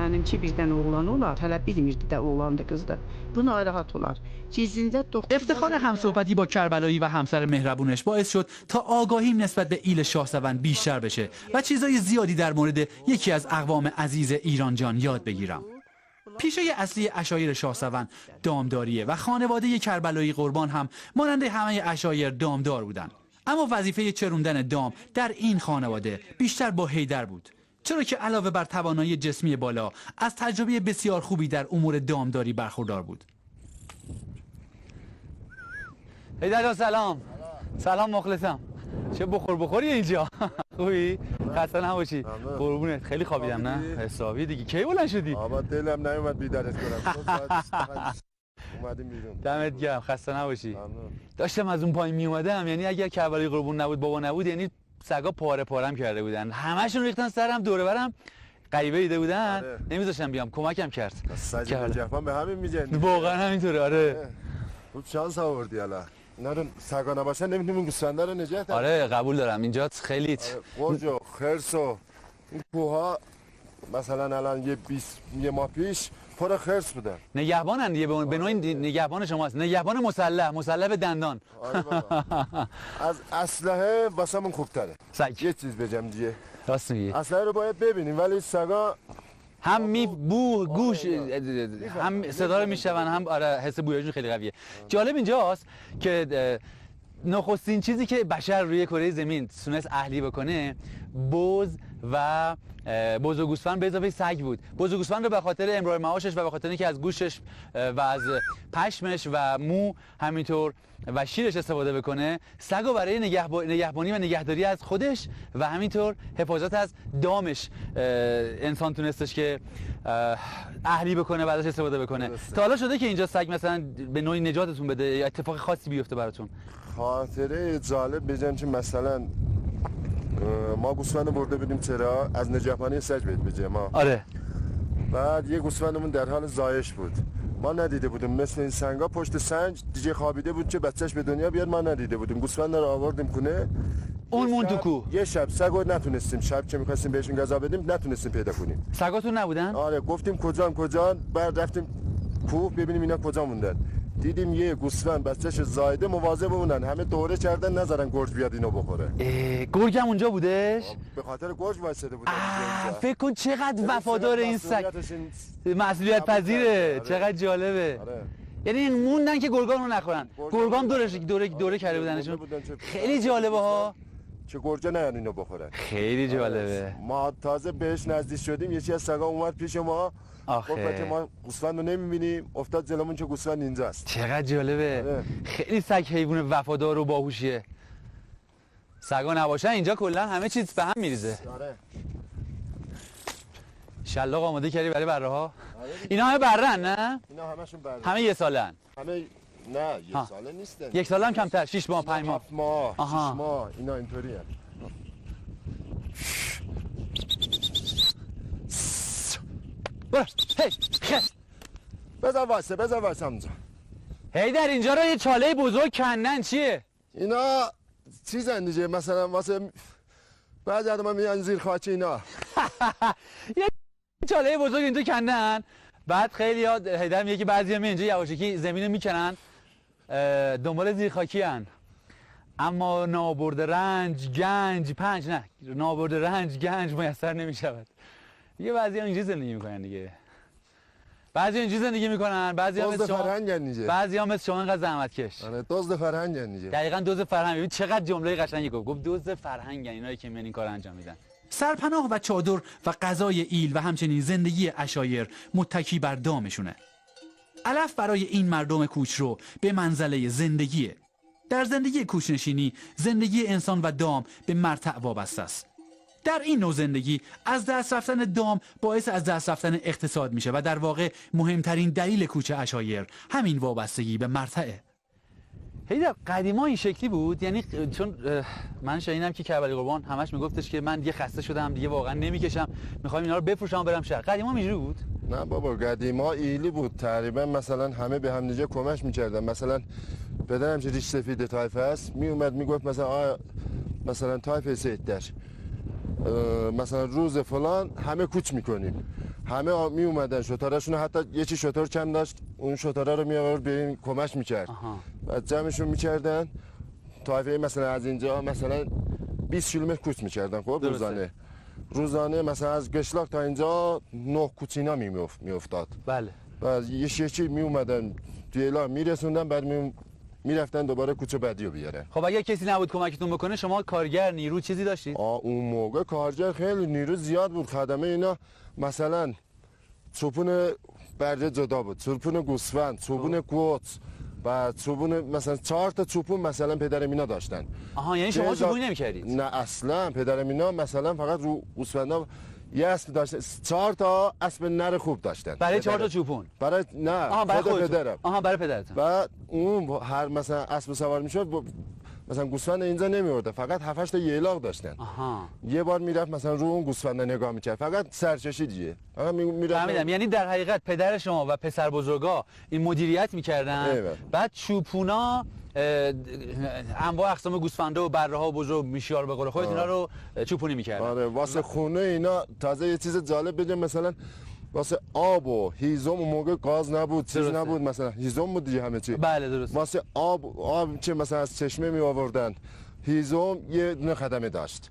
Speaker 4: Mənimki birdən oğlan olar. Hələ bilmirdi də oğlandı qızdı. Bu narahat olar. Gizlində
Speaker 2: افتخار همصحبتی با کربلایی و همسر مهربونش باعث شد تا آگاهیم نسبت به ایل شاهسوند بیشتر بشه و چیزای زیادی در مورد یکی از اقوام عزیز ایران جان یاد بگیرم. پیشه اصلی عشایر شاهسوند دامداریه و خانواده کربلایی قربان هم مانند همه عشایر دامدار بودن. اما وظیفه چروندن دام در این خانواده بیشتر با حیدر بود، چرا که علاوه بر توانایی جسمی بالا از تجربه بسیار خوبی در امور دامداری برخوردار بود.
Speaker 1: حیدر سلام. سلام مخلصم. چه بخوری اینجا. خوبی؟ خسته نباشی. قربونت. خیلی خوابیدم نه؟ حسابی دیگه. کی بلند شدی؟
Speaker 5: آبا دلم نیومد بیدارت کنم. اومدیم بیرون.
Speaker 1: دمت گرم. خسته نباشی.
Speaker 5: ممنون.
Speaker 1: داشتم از اون پایین می اومدم، یعنی اگر کربلایی قربون نبود بابا نبود، یعنی سگا پاره پارم کرده بودن. همشون ریختن سرم، دوره برم غریبه ایده بودن.
Speaker 5: آره.
Speaker 1: نمیذاشتم بیام، کمکم کرد.
Speaker 5: سجید جفان به همین میجنی.
Speaker 1: واقعا همینطوره. آره.
Speaker 5: خوب شانس آوردی الان. اینا رو سگا نباشن نمیتونیم اون گوسفندا رو نجات بدیم.
Speaker 1: آره قبول دارم. اینجا خیلی
Speaker 5: گرج و خرس و این کوها مثلا الان یه ماه پیش پر خرس بودن.
Speaker 1: نگهبانن دیگه، به نوعی نگهبان شماست. نگهبان مسلح به دندان.
Speaker 5: آره بابا. از اسلحه واسمون خوبتره.
Speaker 1: سگ.
Speaker 5: یه چیز بگم دیگه.
Speaker 1: راست میگی.
Speaker 5: اسلحه رو باید ببینیم ولی سگا
Speaker 1: هم گوش هم صدا رو میشنون، هم آره حس بویاشون خیلی قویه. جالب اینجاست که نخستین چیزی که بشر روی کره زمین تونست اهلی بکنه بز و گوسفند به اضافه سگ بود. بز و گوسفند رو به خاطر امرار معاشش و به خاطر اینکه از گوشش و از پشمش و مو همینطور و شیرش استفاده بکنه، سگ رو برای نگهبانی و نگهداری از خودش و همینطور حفاظت از دامش انسان تونستش که اهلی بکنه و ازش استفاده بکنه. تا حالا شده که اینجا سگ مثلا به نوعی نجاتتون بده یا اتفاق خاصی بیفته براتون؟
Speaker 5: خاطره جالب بگم که مثلا ما گوسفند برده بودیم چرا از نجفانی سگ بگم ما.
Speaker 1: آره.
Speaker 5: بعد یه گوسفندمون در حال زایش بود، ما ندیده بودیم، مثل این سنگا پشت سنگ دیگه خوابیده بود که بچهش به دنیا بیاد، ما ندیده بودیم. گوسفند رو آوردیم خونه،
Speaker 1: اون مون تو کو.
Speaker 5: یه شب سگو نتونستیم، شب که می‌خواستیم بهشون غذا بدیم نتونستیم پیدا کنیم.
Speaker 1: سگاتون نبودن؟
Speaker 5: آره گفتیم کجا، بعد رفتیم کوه ببینیم اینا کجا موندن. دیدیم یه گوسفند بچه‌ش زایده مواظب بمونن، همه دوره کردن نذارن گرگ بیاد اینو بخوره.
Speaker 1: گرگ هم اونجا بودش؟
Speaker 5: به خاطر گرگ وایساده بود.
Speaker 1: فکر کن چقدر وفادار این سگ، مسئولیت پذیره.
Speaker 5: آره.
Speaker 1: چقدر جالبه.
Speaker 5: آره.
Speaker 1: یعنی این موندن که گرگان رو نخورن. گرگان دوره کرده بودنشون. خیلی جالبه ها.
Speaker 5: چه گرجه نه اینو بخورن.
Speaker 1: خیلی جالبه.
Speaker 5: ما تازه بهش نزدیک شدیم، یکی از سگا اومد پیش ما.
Speaker 1: آخه
Speaker 5: گفت که ما گوسفند رو نمی‌بینیم، افتاد جلومون که گوسفند اینجاست.
Speaker 1: چقدر جالبه.
Speaker 5: آره.
Speaker 1: خیلی سگ حیوان وفادار و باهوشیه. سگا نباشن اینجا کلا همه چیز به هم میریزه.
Speaker 5: آره.
Speaker 1: شلاق آماده کردی برای بره ها؟ اینا همه برن نه؟
Speaker 5: اینا همشون برده.
Speaker 1: همه یه سالن.
Speaker 5: همه نه یه ساله نیستن.
Speaker 1: یک سال هم کمتر، 6 ماه 5 ماه.
Speaker 5: 7 ماه، 6
Speaker 1: آها.
Speaker 5: ماه اینا اینطوری هست.
Speaker 1: برو. هی خست.
Speaker 5: بذار واسه همونجا.
Speaker 1: هی در اینجا رو یه چاله بزرگ کندن چیه؟
Speaker 5: اینا چیزن دیگه، مثلا واسه بعضی آدم میان زیر خاک اینا.
Speaker 1: یه چاله بزرگ اینجا کندن، بعد خیلی ها هیدر میگه که بعضی هم اینجا یواشکی زمین رو میکنن دنبال زیر خاکی هن. اما نابرد رنج میسر نمیشود. دیگه بعضی ها اینجا زندگی میکنن دیگه. بعضی ها اینجا زندگی میکنن، بعضی ها مثل شما اینقدر زحمت کش.
Speaker 5: آره دزد فرهنگن دیگه.
Speaker 1: دقیقاً دزد فرهنگ. ببین چقدر جمله قشنگی گفت دزد فرهنگن اینایی که میان این کارو انجام میدن.
Speaker 2: سرپناه و چادر و غذای ایل و همچنین زندگی عشایر متکی بر دامشونه. علف برای این مردم کوچرو به منزله زندگیه. در زندگی کوچنشینی زندگی انسان و دام به مرتع وابسته است. در این نوع زندگی از دست رفتن دام باعث از دست رفتن اقتصاد میشه و در واقع مهمترین دلیل کوچ عشایر همین وابستگی به مرتعه.
Speaker 1: هیدر قدیما این شکلی بود، یعنی چون من شنیدم که کربلایی قربان همش میگفتش که من دیگه خسته شدم دیگه واقعا نمیکشم، میخوام اینا رو بفروشم برم شهر. قدیما اینجوری بود؟
Speaker 5: نه بابا قدیما ایلی بود تقریبا، مثلا همه به هم دیگه کمک میکردن. مثلا بدنم که ریش سفید تایفه است میومد میگفت مثلا تایفه سیدش مثلا روز فلان همه کوچ میکنیم، همه می اومدن شتراشون، حتی یکی شتر کم داشت اون شترا رو می آورد به این کمک میکرد. بعد جمعشون میکردن طایفه مثلا از اینجا مثلا 20 کیلومتر کوچ میکردن خب روزانه مثلا از گشلاک تا اینجا 9 کوچینا میافتاد.
Speaker 1: بله.
Speaker 5: و یکی می اومدن دیلا میرسوندن، بعد میرفتن دوباره کوچه بعدی رو بیارن.
Speaker 1: خب اگه کسی نبود کمکتون بکنه شما کارگر نیرو چیزی داشتید؟
Speaker 5: اون موقع کارگر خیلی نیرو زیاد بود. خدمه اینا مثلا چوپون برده جدا بود، چوپون گوسفند، چوپون گوت و چوپون مثلا 4 تا چوپون مثلا پدر مینا داشتن.
Speaker 1: یعنی شما چوپونی نمی‌کردید؟
Speaker 5: نه اصلا. پدر مینا مثلا فقط رو گوسفندا یه اسب داشتن، 4 تا اسب نر خوب داشتن.
Speaker 1: برای 4 تا چوپون؟
Speaker 5: برای نه
Speaker 1: برای
Speaker 5: خود پدرم.
Speaker 1: برای پدرتون.
Speaker 5: و اون هر مثلا اسب سوار میشد مثلا گوسفند اینجا نمیورده، فقط 7 تا ییلاق داشتن. یه بار میرفت مثلا رو اون گوسفند نگاه میکرد، فقط سرچشی دیگه.
Speaker 1: فهمیدم. یعنی در حقیقت پدر شما و پسر بزرگا این مدیریت میکردن. بعد چوپونا انواع اقسام گوسفنده و بره ها بزرگ میشیار به قول خودت اینا رو چوپونی میکردن.
Speaker 5: آره واسه خونه اینا. تازه یه چیز جالب بگم، مثلا واسه آب و هیزم اون موقع گاز نبود، چیز نبود، مثلا هیزم بود دیگه همه چی.
Speaker 1: بله درست.
Speaker 5: واسه آب چه مثلا از چشمه می آوردن، هیزم یه دونه خدمه داشت.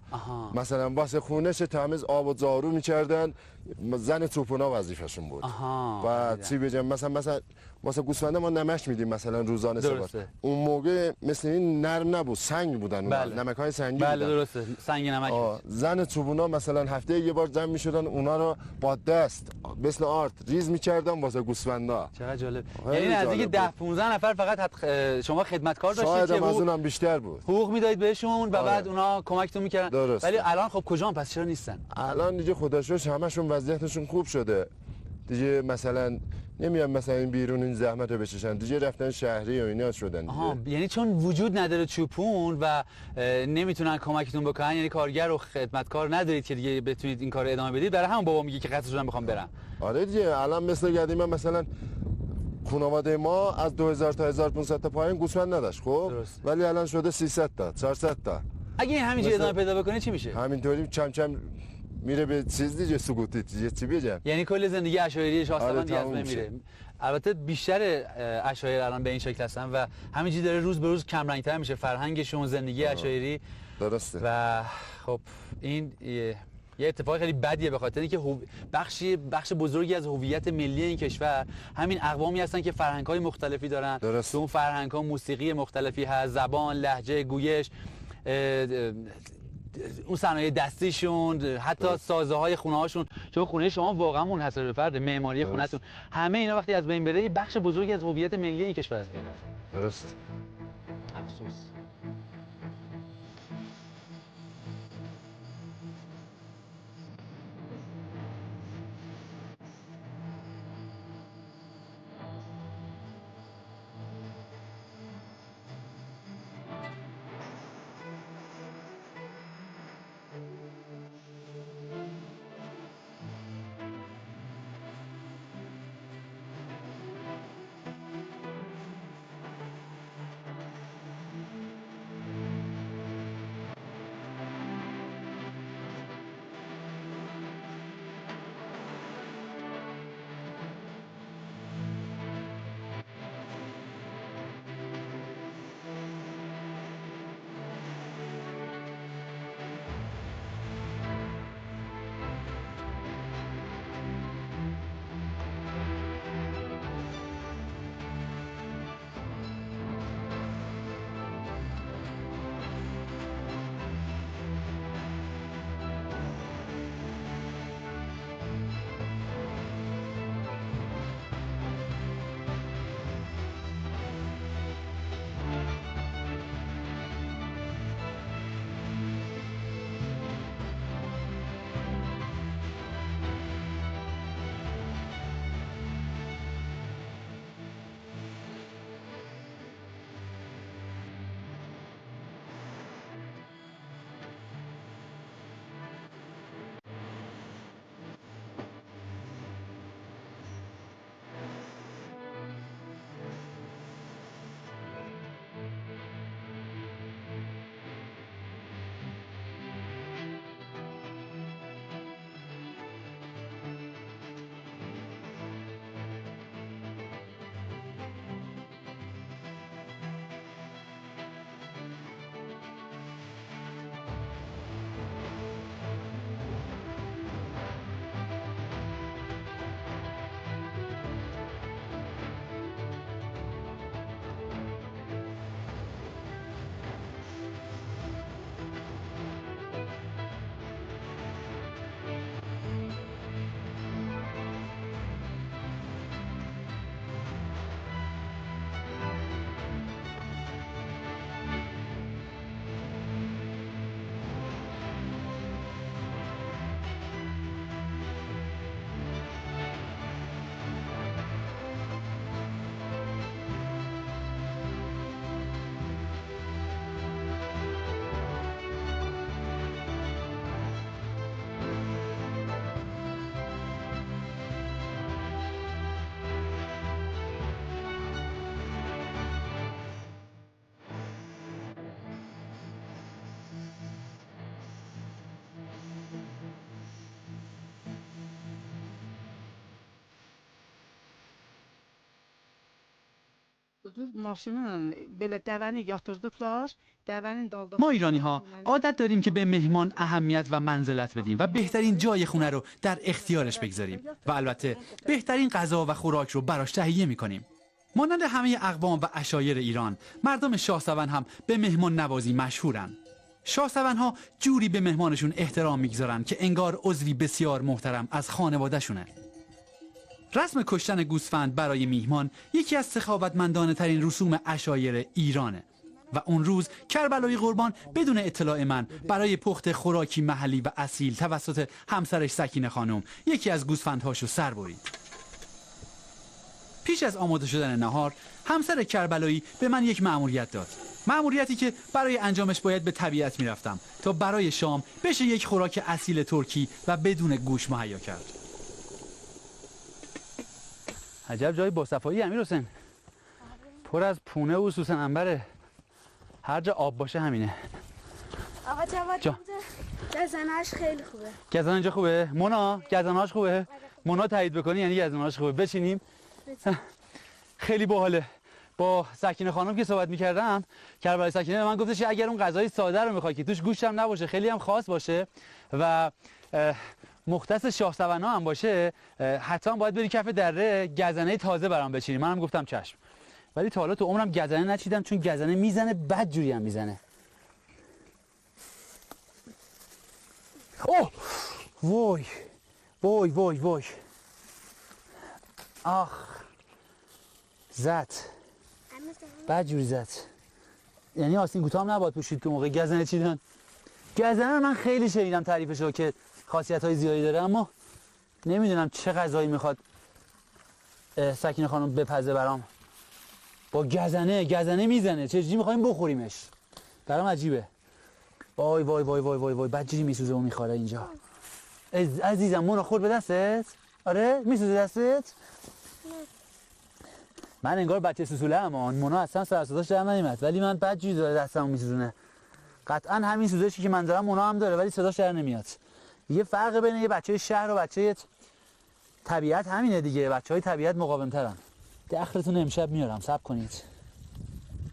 Speaker 5: مثلا واسه خونه چه تمیز آب و جارو میکردن، زن چوپونا وظیفه‌شون بود. و چی بگم مثلا واسه گوسفنده ما نمک میدیم مثلا روزانه 3 بار. اون موقع مثل این نرم نبود، سنگ بودن اون.
Speaker 1: بله.
Speaker 5: نمک‌های سنگی
Speaker 1: بله
Speaker 5: بودن.
Speaker 1: درسته، سنگ نمک.
Speaker 5: زن چوبونا مثلا هفته یه بار جمع میشدن، اونا رو با دست مثل آرد ریز میکردن واسه گوسفندا.
Speaker 1: چقدر جالب. یعنی نزدیک 10-15 نفر فقط شما خدمتکار داشتید
Speaker 5: که
Speaker 1: شاید
Speaker 5: از اونم بیشتر بود.
Speaker 1: حقوق میدادید بهشون و بعد اونا کمکتون میکردن. ولی الان خب کجا پس چرا نیستن؟
Speaker 5: الان دیگه خداشوش همشون وضعیتشون خوب شده دیگه. مثلا نمیان مثلا این بیرون این زحمت رو بچشن دیگه، رفتن شهری و اینا شدن دیگه.
Speaker 1: یعنی چون وجود نداره چوپون و نمیتونن کمکتون بکنن، یعنی کارگر و خدمتکار ندارید که دیگه بتونید این کار رو ادامه بدید. برای همون بابا میگه که خسته شدم میخوام برم.
Speaker 5: آره دیگه. الان مثل قدیما مثلا خانواده ما از 2000 تا 1500 تا پایین گوسفند نداشت خب، ولی الان شده 300 تا 400 تا.
Speaker 1: اگه این همینجوری ادامه پیدا بکنه چی میشه؟
Speaker 5: همینطوری کم کم میره به چیز دیگه، سقوطی دیگه. چی بگم؟
Speaker 1: یعنی کل زندگی عشایری شاهستان از بین میره. البته بیشتر عشایر الان به این شکل هستن و همینجوری داره روز به روز کم رنگ‌تر میشه فرهنگشون، زندگی عشایری.
Speaker 5: درسته.
Speaker 1: و خب این یه اتفاق خیلی بدیه، به خاطر اینکه بخش بزرگی از هویت ملی این کشور همین اقوامی هستن که فرهنگ‌های مختلفی دارن.
Speaker 5: درست.
Speaker 1: تو اون فرهنگ‌ها موسیقی مختلفی هست، زبان، لهجه، گویش، اون صنایع دستیشون، حتی سازه‌های خونه‌هاشون. چون خونه شما واقعا منحصر به فرد، معماری خونه‌تون، همه اینا وقتی از بین بره بخش بزرگی از هویت ملی این کشور است.
Speaker 5: درست.
Speaker 1: افسوس.
Speaker 4: maşının belə dəvəni yatırdıblar, dəvənin dalında.
Speaker 2: ما ایرانی ها عادت داریم که به مهمان اهمیت و منزلت بدیم و بهترین جای خونه رو در اختیارش بگذاریم و البته بهترین غذا و خوراک رو براش تهیه میکنیم. مانند همه اقوام و عشایر ایران، مردم شاهسون هم به مهمان نوازی مشهورن. شاهسون ها جوری به مهمانشون احترام میگذارن که انگار عضوی بسیار محترم از خانواده‌شونه. رسم کشتن گوسفند برای میهمان یکی از سخاوتمندانه ترین رسوم عشایر ایرانه و اون روز کربلایی قربان بدون اطلاع من برای پخت خوراکی محلی و اصیل توسط همسرش سکینه خانم یکی از گوسفندهاشو سر برید. پیش از آماده شدن نهار همسر کربلایی به من یک مأموریت داد، مأموریتی که برای انجامش باید به طبیعت میرفتم تا برای شام بشه یک خوراک اصیل ترکی و بدون گوشت مهیا کرد.
Speaker 1: عجب جای باصفایی امیر حسین، پر از پونه و سوسن عنبره، هر جا آب باشه همینه.
Speaker 6: آقا جواد گزنه‌اش خیلی خوبه.
Speaker 1: گزنه اینجا خوبه؟ مونا گزنه‌اش خوبه؟ مونا تایید بکنی یعنی گزنه‌اش خوبه. بچینیم. خیلی باحاله. با سکینه خانم که صحبت می‌کردم، کربلایی سکینه به من گفتش اگر اون غذای ساده رو می‌خوای که توش گوشت هم نباشه، خیلی هم خاص باشه و مختص شاهسونا هم باشه، حتما باید بری کف دره گزنه تازه برام بچینی. منم گفتم چشم. ولی تا حالا تو عمرم گزنه نچیدم چون گزنه میزنه، بد جوری هم میزنه. اوه وای وای وای وای آخ زد، بد جوری زد. یعنی آستین کوتاه هم نباید پوشید تو موقع گزنه چیدن. گزنه من خیلی شنیدم تعریفشو که خاصیت‌های زیادی داره، اما نمیدونم چه غذایی میخواد سکینه خانم بپزه برام. با گزنه میزنه، چجوری میخوایم بخوریمش؟ برام عجیبه. وای وای وای وای وای وای بدجوری میسوزه و میخوره اینجا. عزیزم مونا خورد به دستت؟ آره میسوزه دستت؟ من انگار بچه سوسوله اما مونا اصلا سر صداش در نمیاد، ولی من بدجوری داره دستمو میسوزونه. قطعا همین سوزشی که من دارم مونا هم داره ولی صداش در نمیاد. یه فرق بین یه بچه شهر و بچه طبیعت همینه دیگه. بچهای طبیعت مقاوم‌ترن. دخلتون امشب میارم، صبر کنید.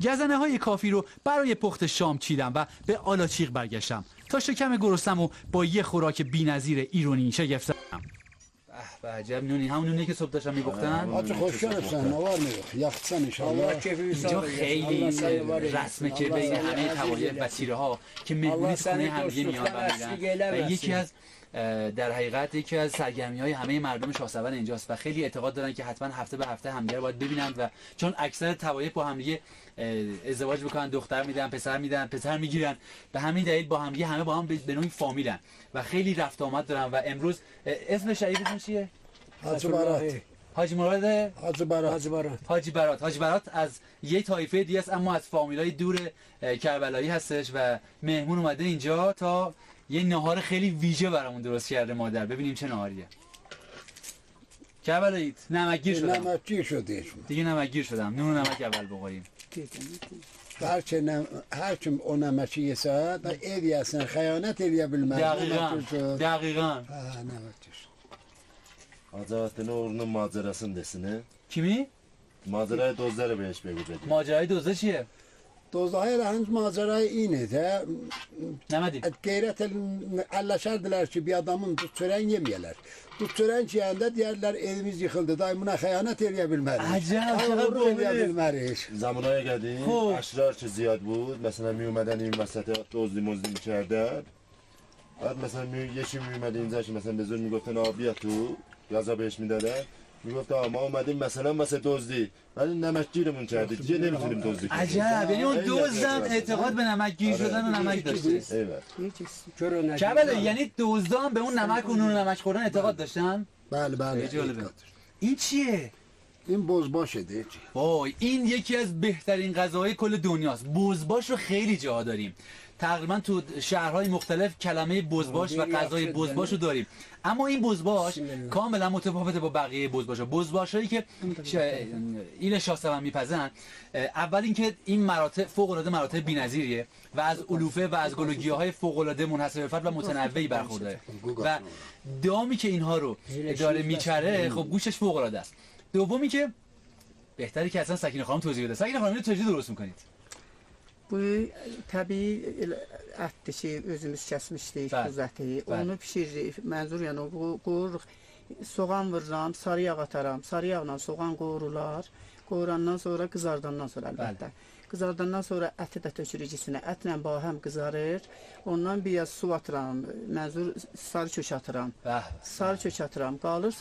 Speaker 2: گزنه های کافی رو برای پخت شام چیدم و به آلاچیق برگشتم تا شکم گرسنم و با یه خوراک بی‌نظیر ایرانی شگفت زدم.
Speaker 1: به عجب نونی، همون نونی که صبح داشتن میپختن.
Speaker 7: آج خوشگلشن نوار میگه یخچن انشالله.
Speaker 1: اینجا خیلی رسمه که بین همه طوایف و تیره ها که مهمونی تو خونه هم میان و میرن و یکی از در حقیقت یکی از سرگرمی‌های همه مردم شاهسون اینجاست و خیلی اعتقاد دارن که حتما هفته به هفته همدیگه رو باید ببینند و چون اکثر طوایف با همدیگه ازدواج میکنن، دختر میدن، پسر میگیرن، به همین دلیل با همدیگه همه با هم به نوعی فامیلن و خیلی رفت آمد دارن و امروز اسم شریفتون چیه؟
Speaker 7: حاجی برات.
Speaker 1: حاجی مراد؟ حاجی برات از یه طایفه دیگه است اما از فامیلای دور کربلایی هستش و مهمون اومده اینجا تا یه نهار خیلی ویژه برامون درست کرده مادر. ببینیم چه نهاریه. کربلایی نمکگیر شدم.
Speaker 7: نمکگیر شدی.
Speaker 1: دیگه نمکگیر شدم. نون و نمک اول بخوریم.
Speaker 7: هرچی o نمکی یسا da ediyorsun خیانت ediyor bilmem.
Speaker 1: دقیقاً.
Speaker 5: Hacavattin oğlunun macerasını desene.
Speaker 1: Kimi?
Speaker 5: Macerayı dozları beş begu dedi.
Speaker 1: ماجرای دوزه چیه؟
Speaker 7: Dozlayır henüz macerayı اینه de.
Speaker 1: نمدیم.
Speaker 7: Gayret elleşerdiler ki bir adamın tut tören yemeyeler. Tut tören çeyende diğerler evimiz yıkıldı. Daimuna xəyanət eləyə bilmərik.
Speaker 1: Acayip, çaqal
Speaker 7: eləyə bilmərik.
Speaker 5: Zamanaya geldi. Aşırar ki ziyad بود. Mesela müyümeden این وسط dozli mozli میکردن. بعد مثلا یکی میومد اینجا که مثلا به زور میگفتن آبیا تو غذا بهش میدادن. میگفت ما اومدیم مثلا واسه دزدی ولی نمکگیرمون کرده دیگه نمیتونیم دزدی کنیم.
Speaker 1: عجب، یعنی اون دزدم اعتقاد به نمکگیر شدن و نمک داشته.
Speaker 5: Evet.
Speaker 1: کربلایی یعنی دزدان به اون نمک و نون و نمک خوردن اعتقاد داشتن؟
Speaker 7: بله
Speaker 1: این چیه؟
Speaker 7: این بزباشه.
Speaker 1: وای این یکی از بهترین غذاهای کل دنیاست. بزباش رو خیلی جاها داریم. تقریبا تو شهرهای مختلف کلمه بزباش و غذای بزباش رو داریم، اما این بزباش کاملا متفاوته با بقیه بزباشا. بزباشایی که ایل شاهسون میپزن، اول اینکه این مراتب فوق العاده مراتب بی‌نظیریه و از علوفه و از گلوگیاهای فوق العاده منحصر به فرد و متنوعی برخورده و دامی که اینها رو داره میچره خب گوشش فوق العاده است. دومی که بهتره که اصلا سکینه خانم توضیح بده. سکینه خانم اینو چجوری درست میکنید؟
Speaker 4: Bu təbii elə ətdir ki, özümüz kəsmişdik,
Speaker 1: Bəli,
Speaker 4: buz əti.
Speaker 1: bəli.
Speaker 4: Onu bişiririk. Mənzur yəni qovururuq. Soğan vururam, sarı yağ ataram. Sarı yağla soğan qovurular. Qovurandan sonra qızardandan sonra əlbəttə. Qızardandan sonra əti də tökürük içinə. Ətlə bahəm qızarır. Ondan biraz su atıram. Mənzur sarı kök atıram.
Speaker 1: Bəh.
Speaker 4: Sarı kök atıram. Qalır,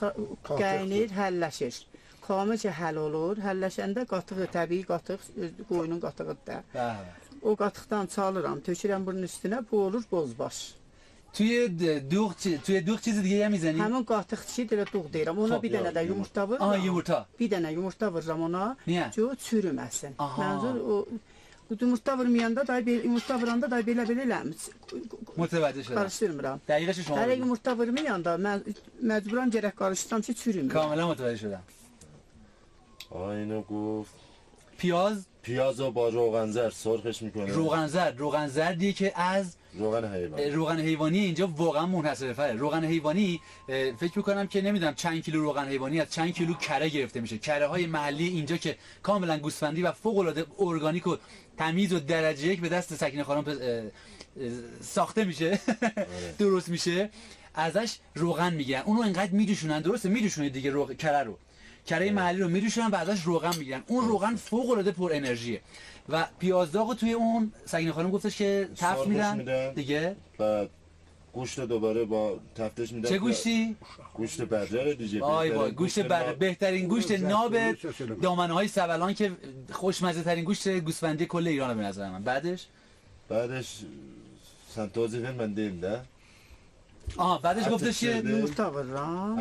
Speaker 4: qaynayır, həlləşir. Kamilcə həll olur. Həlləşəndə qatığı, təbii qatıq, qoyunun qatığıdır da.
Speaker 1: Bəh.
Speaker 4: O qatıqdan çalıram, tökürəm bunun üstünə, bu olur bozbaş.
Speaker 1: توی دوغ چیز دیگه هم میزنی؟
Speaker 4: Həmin qatıq ki, elə dağ deyirəm. Ona
Speaker 1: Xop,
Speaker 4: bir dənə də yumurta
Speaker 1: Aha,
Speaker 4: vururam.
Speaker 1: yumurta.
Speaker 4: Bir dənə yumurta vururam ona.
Speaker 1: Niyə?
Speaker 4: Ki, o çürüməsin.
Speaker 1: Aha.
Speaker 4: Mənzur o yumurta vurmayanda da yumurta vuranda da belə eləmir.
Speaker 1: متوجه شدم.
Speaker 4: Qarışdırmıram.
Speaker 1: دقیقش شما
Speaker 4: Hələ
Speaker 1: بگید.
Speaker 4: yumurta vurmayanda mən məcburan gərək qarışdıram ki, çürümür.
Speaker 1: کاملا متوجه شدم.
Speaker 5: اینو گفت
Speaker 1: پیاز
Speaker 5: پیاز رو با روغن زرد سرخش میکنه.
Speaker 1: روغن زردیه که از
Speaker 5: روغن حیوان.
Speaker 1: روغن حیوانی اینجا واقعا منحصر به فرده. روغن حیوانی فکر میکنم که نمیدونم چند کیلو روغن حیوانی از چند کیلو کره گرفته میشه. کره های محلی اینجا که کاملا گوسفندی و فوق العاده ارگانیک و تمیز و درجه یک به دست سکینه خانم ساخته میشه درست میشه، ازش روغن میگیرن. اونو انقدر میجوشونن، درسته میجوشونید دیگه کره رو، کره محلی رو میجوشونن و ازش روغن میگیرن. اون روغن فوق العاده پر انرژیه و پیازداغو توی اون سکینه خانم گفتش که تفت میدن دیگه.
Speaker 5: بعد گوشت دوباره با تفتش میدن.
Speaker 1: چه گوشتی؟
Speaker 5: گوشت بره دیگه.
Speaker 1: وای گوشت بره، بهترین گوشت ناب دامنه های سبلان که خوشمزه ترین گوشت گوسفندی کل ایران به نظر من. بعدش
Speaker 5: sen توضیح من دیدم ده.
Speaker 1: بعدش گفتش که
Speaker 4: Yumurta vururam.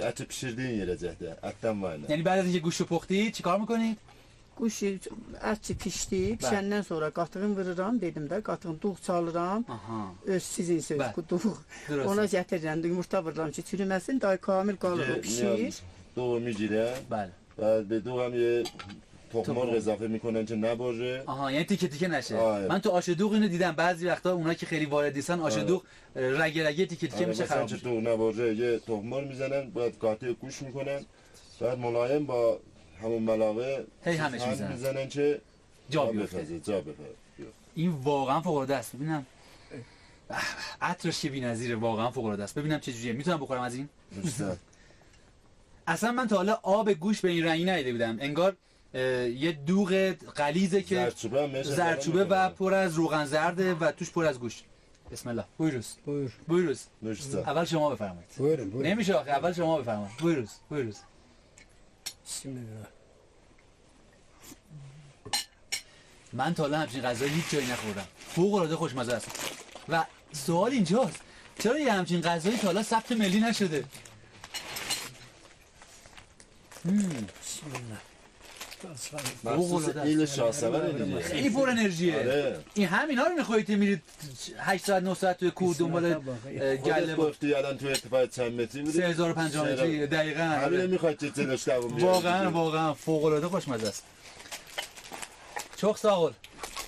Speaker 5: eti pişirdiğin yere cehde. Etten var.
Speaker 1: یعنی بعد از اینکه گوشت رو پختید چیکار میکنید؟
Speaker 4: Quş ətçi pişdi, pişəndən sonra qatığını vururam, dedim də, qatığını dağ çalıram. Öz sizin söz, dağ. Ona gətirirəm, yumurta vururam ki, çürüməsin, day kamil qalır, o pişir.
Speaker 5: Doğu میگیره.
Speaker 1: بله.
Speaker 5: و به دو هم یه تخم‌مرغ اضافه میکنن که نباشه.
Speaker 1: یعنی تیکه تیکه نشه. من تو آش دوغ اینو دیدم، بعضی وقتا اونها که خیلی وارد نیستن آش دوغ رگه رگه تیکه تیکه میشه خراب
Speaker 5: میشه. دوغ نباشه یه تخم‌مرغ میزنن، بعد قاطع گوش میکنن. بعد ملایم با همون ملاقه
Speaker 1: همش
Speaker 5: میزنن که
Speaker 1: جا بیفته. این واقعا فوق العاده است. ببینم عطرش که بی‌نظیره، واقعا فوق العاده است. ببینم چه جوریه. میتونم بخورم از این؟ اصلا من تا حالا آب گوشت به این رنگی ندیده بودم. انگار یه دوغ غلیظه که زردچوبه و پر از روغن زرده و توش پر از گوشت. بسم الله. بویروز. اول شما بفرمایید. نمیشه آخه، اول شما بفرمایید. بویروز.
Speaker 7: بسم الله.
Speaker 1: من تا حالا همچین غذایی هیچ جایی نخوردم. فوق العاده خوشمزه است. و سوال اینجاست، چرا یه همچین غذایی تا حالا ثبت ملی نشده؟
Speaker 7: بسم الله.
Speaker 5: این شاهسواره دیگه.
Speaker 1: خیلی پر انرژیه. این همینا رو میخواید میرید 8 ساعت 9 ساعت توی کوه دنبال گله
Speaker 5: گفتی الان تو ارتفاع چند متری بودی؟
Speaker 1: 3050 متری دقیقاً.
Speaker 5: همین میخواید چه جلوش دووم
Speaker 1: بیاری. واقعا فوق العاده خوشمزه است. Çok sağ ol.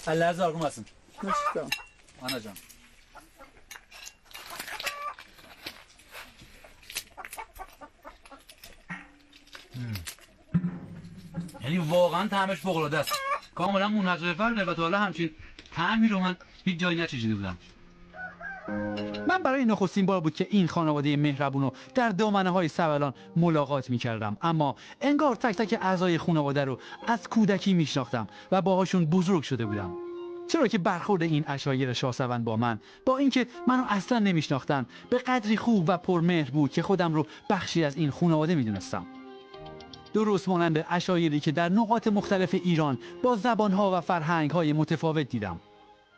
Speaker 1: Allah razı olsun.
Speaker 4: Hoşçakal.
Speaker 1: Anacan. یعنی واقعا طعمش فوق العاده است. کاملا منحصر به فرده و تا حالا همچین طعمی رو من هیچ جایی نچشیده بودم.
Speaker 2: من برای نخستین بار بود که این خانواده مهربون رو در دامنه‌های سبلان ملاقات می‌کردم، اما انگار تک تک اعضای خانواده رو از کودکی می‌شناختم و باهاشون بزرگ شده بودم. چرا که برخورد این عشایر شاهسوند با من، با اینکه منو اصلا نمی‌شناختن، به قدری خوب و پرمهر بود که خودم رو بخشی از این خانواده می‌دونستم. درست مانند عشایری که در نقاط مختلف ایران با زبان‌ها و فرهنگ‌های متفاوت دیدم.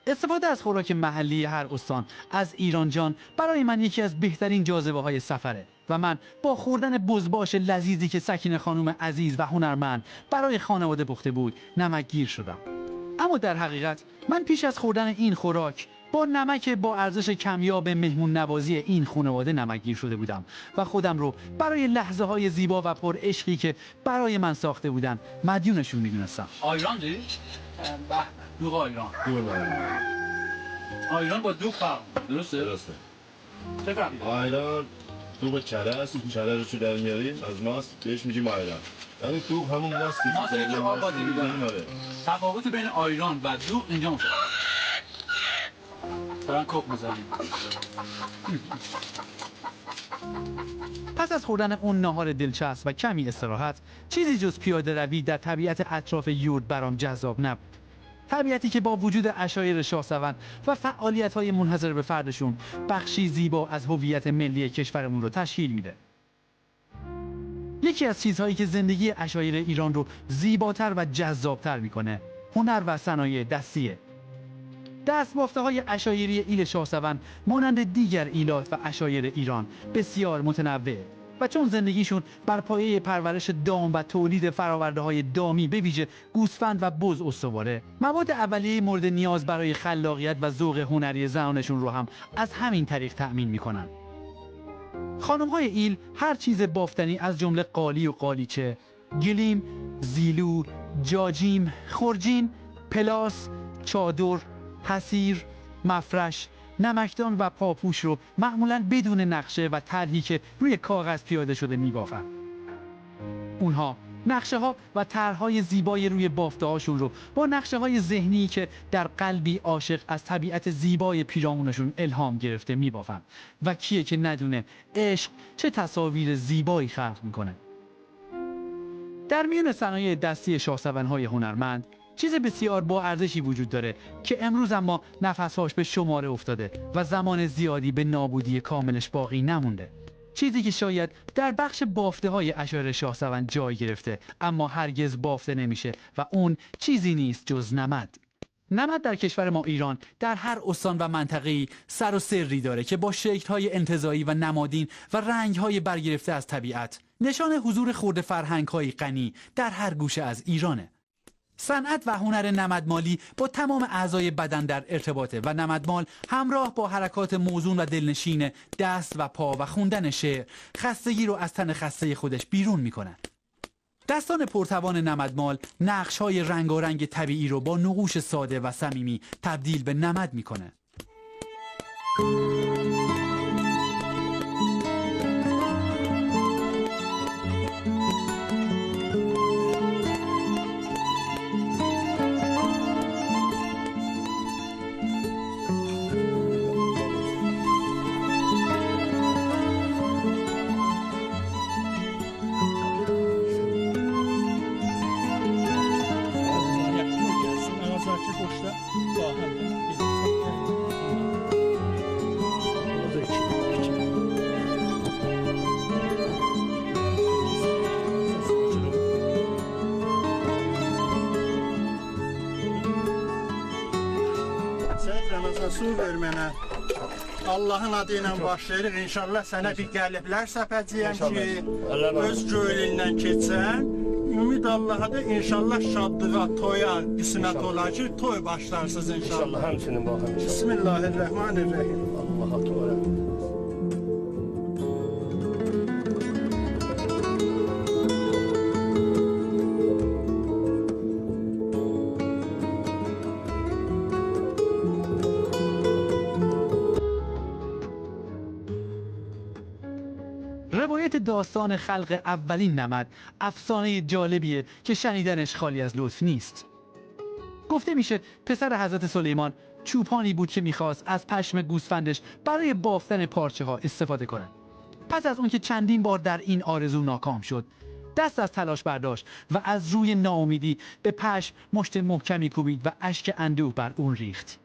Speaker 2: استفاده از خوراک محلی هر استان از ایران جان برای من یکی از بهترین جاذبه‌های سفره و من با خوردن بزباش لذیذی که سکینه خانم عزیز و هنرمند برای خانواده پخته بود نمکگیر شدم. اما در حقیقت من پیش از خوردن این خوراک با نمک با ارزش کمیاب مهمون نوازی این خانواده نمکگیر شده بودم و خودم رو برای لحظه‌های زیبا و پر عشقی که برای من ساخته بودن مدیونشون می‌دونستم.
Speaker 1: آیران دوغ آیران. آیران با دوغ فرق درسته؟ چه فرقی؟
Speaker 5: آیران
Speaker 8: دوغ کره است، کره رو در میاریم از ماست بهش میگیم آیران. یعنی دوغ همون ماست که
Speaker 2: آبادی می‌کنن. تفاوت بین آیران و دوغ اینجا میشه. دارن کوک می‌زنیم. پس از خوردن اون ناهار دلچسب و کمی استراحت، چیزی جز پیاده روی در طبیعت اطراف یورد برام جذاب نبود. طبیعتی که با وجود عشایر شاهسوند و فعالیت‌های منحصر به فردشون بخشی زیبا از هویت ملی کشورمون رو تشکیل میده. یکی از چیزهایی که زندگی عشایر ایران رو زیباتر و جذابتر میکنه، هنر و صنایع دستیه. دست‌بافته‌های عشایری ایل شاهسوند مانند دیگر ایلات و عشایر ایران بسیار متنوعه و چون زندگیشون بر پایه پرورش دام و تولید فرآورده‌های دامی به ویژه گوسفند و بز استواره، مواد اولیه مورد نیاز برای خلاقیت و ذوق هنری زنانشون رو هم از همین طریق تأمین میکنن. خانم‌های ایل هر چیز بافتنی از جمله قالی و قالیچه، گلیم، زیلو، جاجیم، خرجین، پلاس، چادر، حصیر، مفرش، نمکدان و پاپوش رو معمولاً بدون نقشه و طرحی که روی کاغذ پیاده شده می‌بافند. اونها نقشه‌ها و طرح‌های زیبای روی بافته‌هاشون رو با نقشه‌های ذهنی که در قلبی عاشق از طبیعت زیبای پیرامونشون الهام گرفته می‌بافند و کیه که ندونه عشق چه تصاویر زیبایی خلق می‌کنه. در میان صنایع دستی شاهسوندهای هنرمند چیز بسیار با ارزشی وجود داره که امروز اما نفسهاش به شماره افتاده و زمان زیادی به نابودی کاملش باقی نمونده. چیزی که شاید در بخش بافته های عشایر شاهسوند جای گرفته اما هرگز بافته نمیشه و اون چیزی نیست جز نمد. نمد در کشور ما ایران در هر استان و منطقه‌ای سر و سری داره که با شکل‌های انتزاعی و نمادین و رنگ‌های برگرفته از طبیعت نشان حضور خرد فرهنگ‌های غنی در هر گوشه از ایرانه. صنعت و هنر نمدمالی با تمام اعضای بدن در ارتباطه و نمدمال همراه با حرکات موزون و دلنشین دست و پا و خوندن شعر خستگی رو از تن خسته خودش بیرون میکنه. دستان پرتوان نمدمال نقش‌های رنگارنگ طبیعی رو با نقوش ساده و صمیمی تبدیل به نمد میکنه.
Speaker 9: Su ver mənə. Allahın adı ilə başlayırıq. İnşallah sənə bir qəliblər səpəcəyəm ki, öz göylündən keçsən. Ümid Allah'a da inşallah şadlığa, toya qismət olar ki, toy başlarsınız inşallah.
Speaker 10: İnşallah həmçinin baxın.
Speaker 9: Bismillahirrahmanirrahim.
Speaker 10: Allah'a dua.
Speaker 2: روایت داستان خلق اولین نمد افسانه جالبیه که شنیدنش خالی از لطف نیست. گفته میشه پسر حضرت سلیمان چوپانی بود که میخواست از پشم گوسفندش برای بافتن پارچه ها استفاده کنه. پس از اون که چندین بار در این آرزو ناکام شد، دست از تلاش برداشت و از روی ناامیدی به پشم مشت محکمی کوبید و اشک اندوه بر اون ریخت.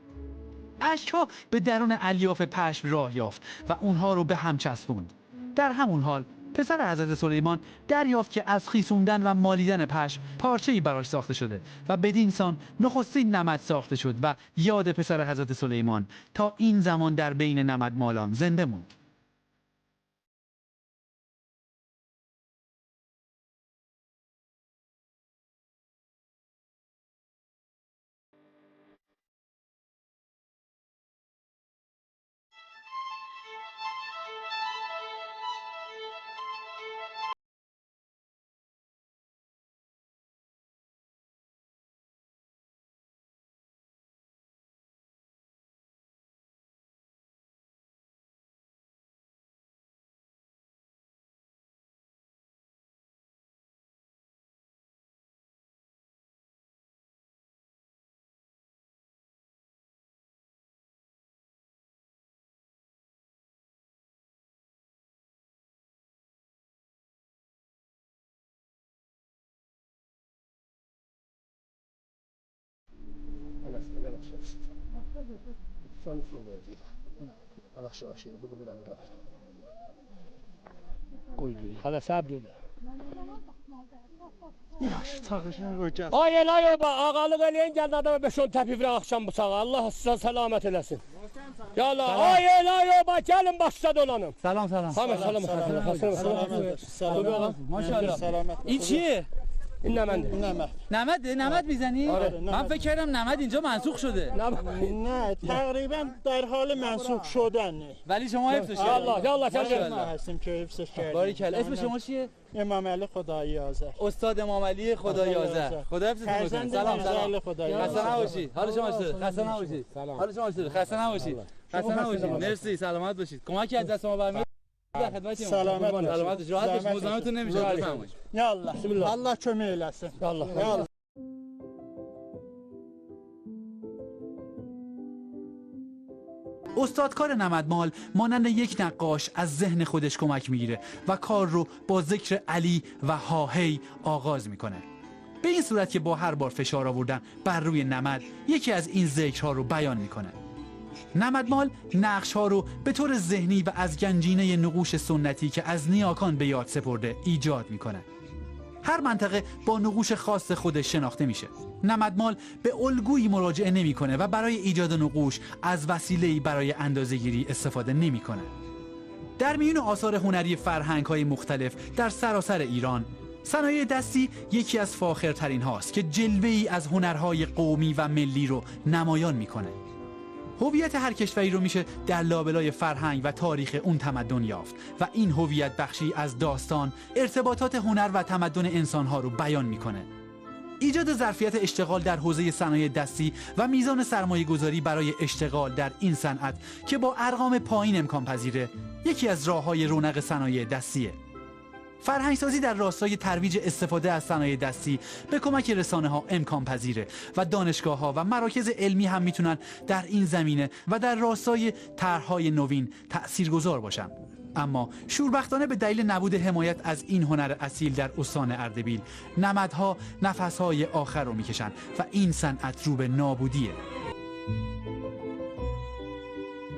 Speaker 2: اشکها به درون الیاف پشم راه یافت و اونها رو به هم چسبوند. در همون حال پسر حضرت سلیمان دریافت که از خیسوندن و مالیدن پشم پارچه‌ای براش ساخته شده و بدین سان نخستین نمد ساخته شد و یاد پسر حضرت سلیمان تا این زمان در بین نمدمالان زنده موند.
Speaker 10: حالا صبر بده.
Speaker 9: Yaxşı çağırışın qoyacaq.
Speaker 10: Ay elay oba ağalıq eləyin gəlin adama 5-10 təpif verən axşam bıçağı. Allah sizə səlamət eləsin. Ya Allah. Ay elay oba gəlin başda dolanım.
Speaker 1: سلام سلام
Speaker 10: Salam salam.
Speaker 1: ماشاءالله
Speaker 9: Selamet.
Speaker 1: این چیه؟
Speaker 10: İn məndə.
Speaker 9: Nəmət.
Speaker 1: نمد میزنی؟
Speaker 10: آره.
Speaker 1: من فکر کردم نمد اینجا منسوخ شده
Speaker 9: Nə, təqribən در حال منسوخ شدنه.
Speaker 1: ولی شما حفظش
Speaker 10: Allah
Speaker 1: کردید
Speaker 10: ya Allah gəl gəl.
Speaker 9: ما هستیم که حفظش کردیم.
Speaker 1: باریکلا اسم شما چیه؟
Speaker 9: امام علی خدایی آذر.
Speaker 1: استاد امام علی خدای آذر خدا حفظتون کنه
Speaker 9: فرزند
Speaker 1: سلام
Speaker 9: میرزا علی
Speaker 1: سلام
Speaker 9: خدایی
Speaker 1: خسته
Speaker 9: آذر.
Speaker 1: نباشید حال شما چطوره خسته نباشید حال شما چطوره خسته نباشید خسته نباشید مرسی سلامت باشید کمکی از دست ما برمیاد در خدمتیم
Speaker 9: سلامت باشید.
Speaker 1: سلامت باشید راحت باشید مزاحمتون نمیشه بفرمایید
Speaker 9: Ya Allah. Allah kömək eləsin.
Speaker 10: Allah.
Speaker 9: Ya Allah.
Speaker 2: استادکار نمدمال مانند یک نقاش از ذهن خودش کمک میگیره و کار رو با ذکر علی و هاهی آغاز میکنه. به این صورت که با هر بار فشار آوردن بر روی نمد یکی از این ذکرها رو بیان میکنه. نمدمال نقش‌ها رو به طور ذهنی و از گنجینه نقوش سنتی که از نیاکان به یاد سپرده ایجاد میکنه. هر منطقه با نقوش خاص خودش شناخته میشه. نمدمال به الگویی مراجعه نمیکنه و برای ایجاد نقوش از وسیله‌ای برای اندازه‌گیری استفاده نمیکنه. در میون آثار هنری فرهنگ‌های مختلف در سراسر ایران، صنایع دستی یکی از فاخرترین هاست که جلوه‌ای از هنرهای قومی و ملی رو نمایان میکنه. هویت هر کشوری رو میشه در لابلای فرهنگ و تاریخ اون تمدن یافت و این هویت بخشی از داستان، ارتباطات هنر و تمدن انسانها رو بیان میکنه. ایجاد ظرفیت اشتغال در حوزه صنایع دستی و میزان سرمایه گذاری برای اشتغال در این صنعت که با ارقام پایین امکان پذیره، یکی از راه‌های رونق صنایع دستیه. فرهنگسازی در راستای ترویج استفاده از صنایع دستی به کمک رسانه‌ها امکان پذیره و دانشگاه‌ها و مراکز علمی هم میتونن در این زمینه و در راستای طرح‌های نوین تأثیرگذار باشن. اما شوربختانه به دلیل نبود حمایت از این هنر اصیل در استان اردبیل، نمدها نفس‌های آخر رو میکشن و این صنعت رو به نابودیه.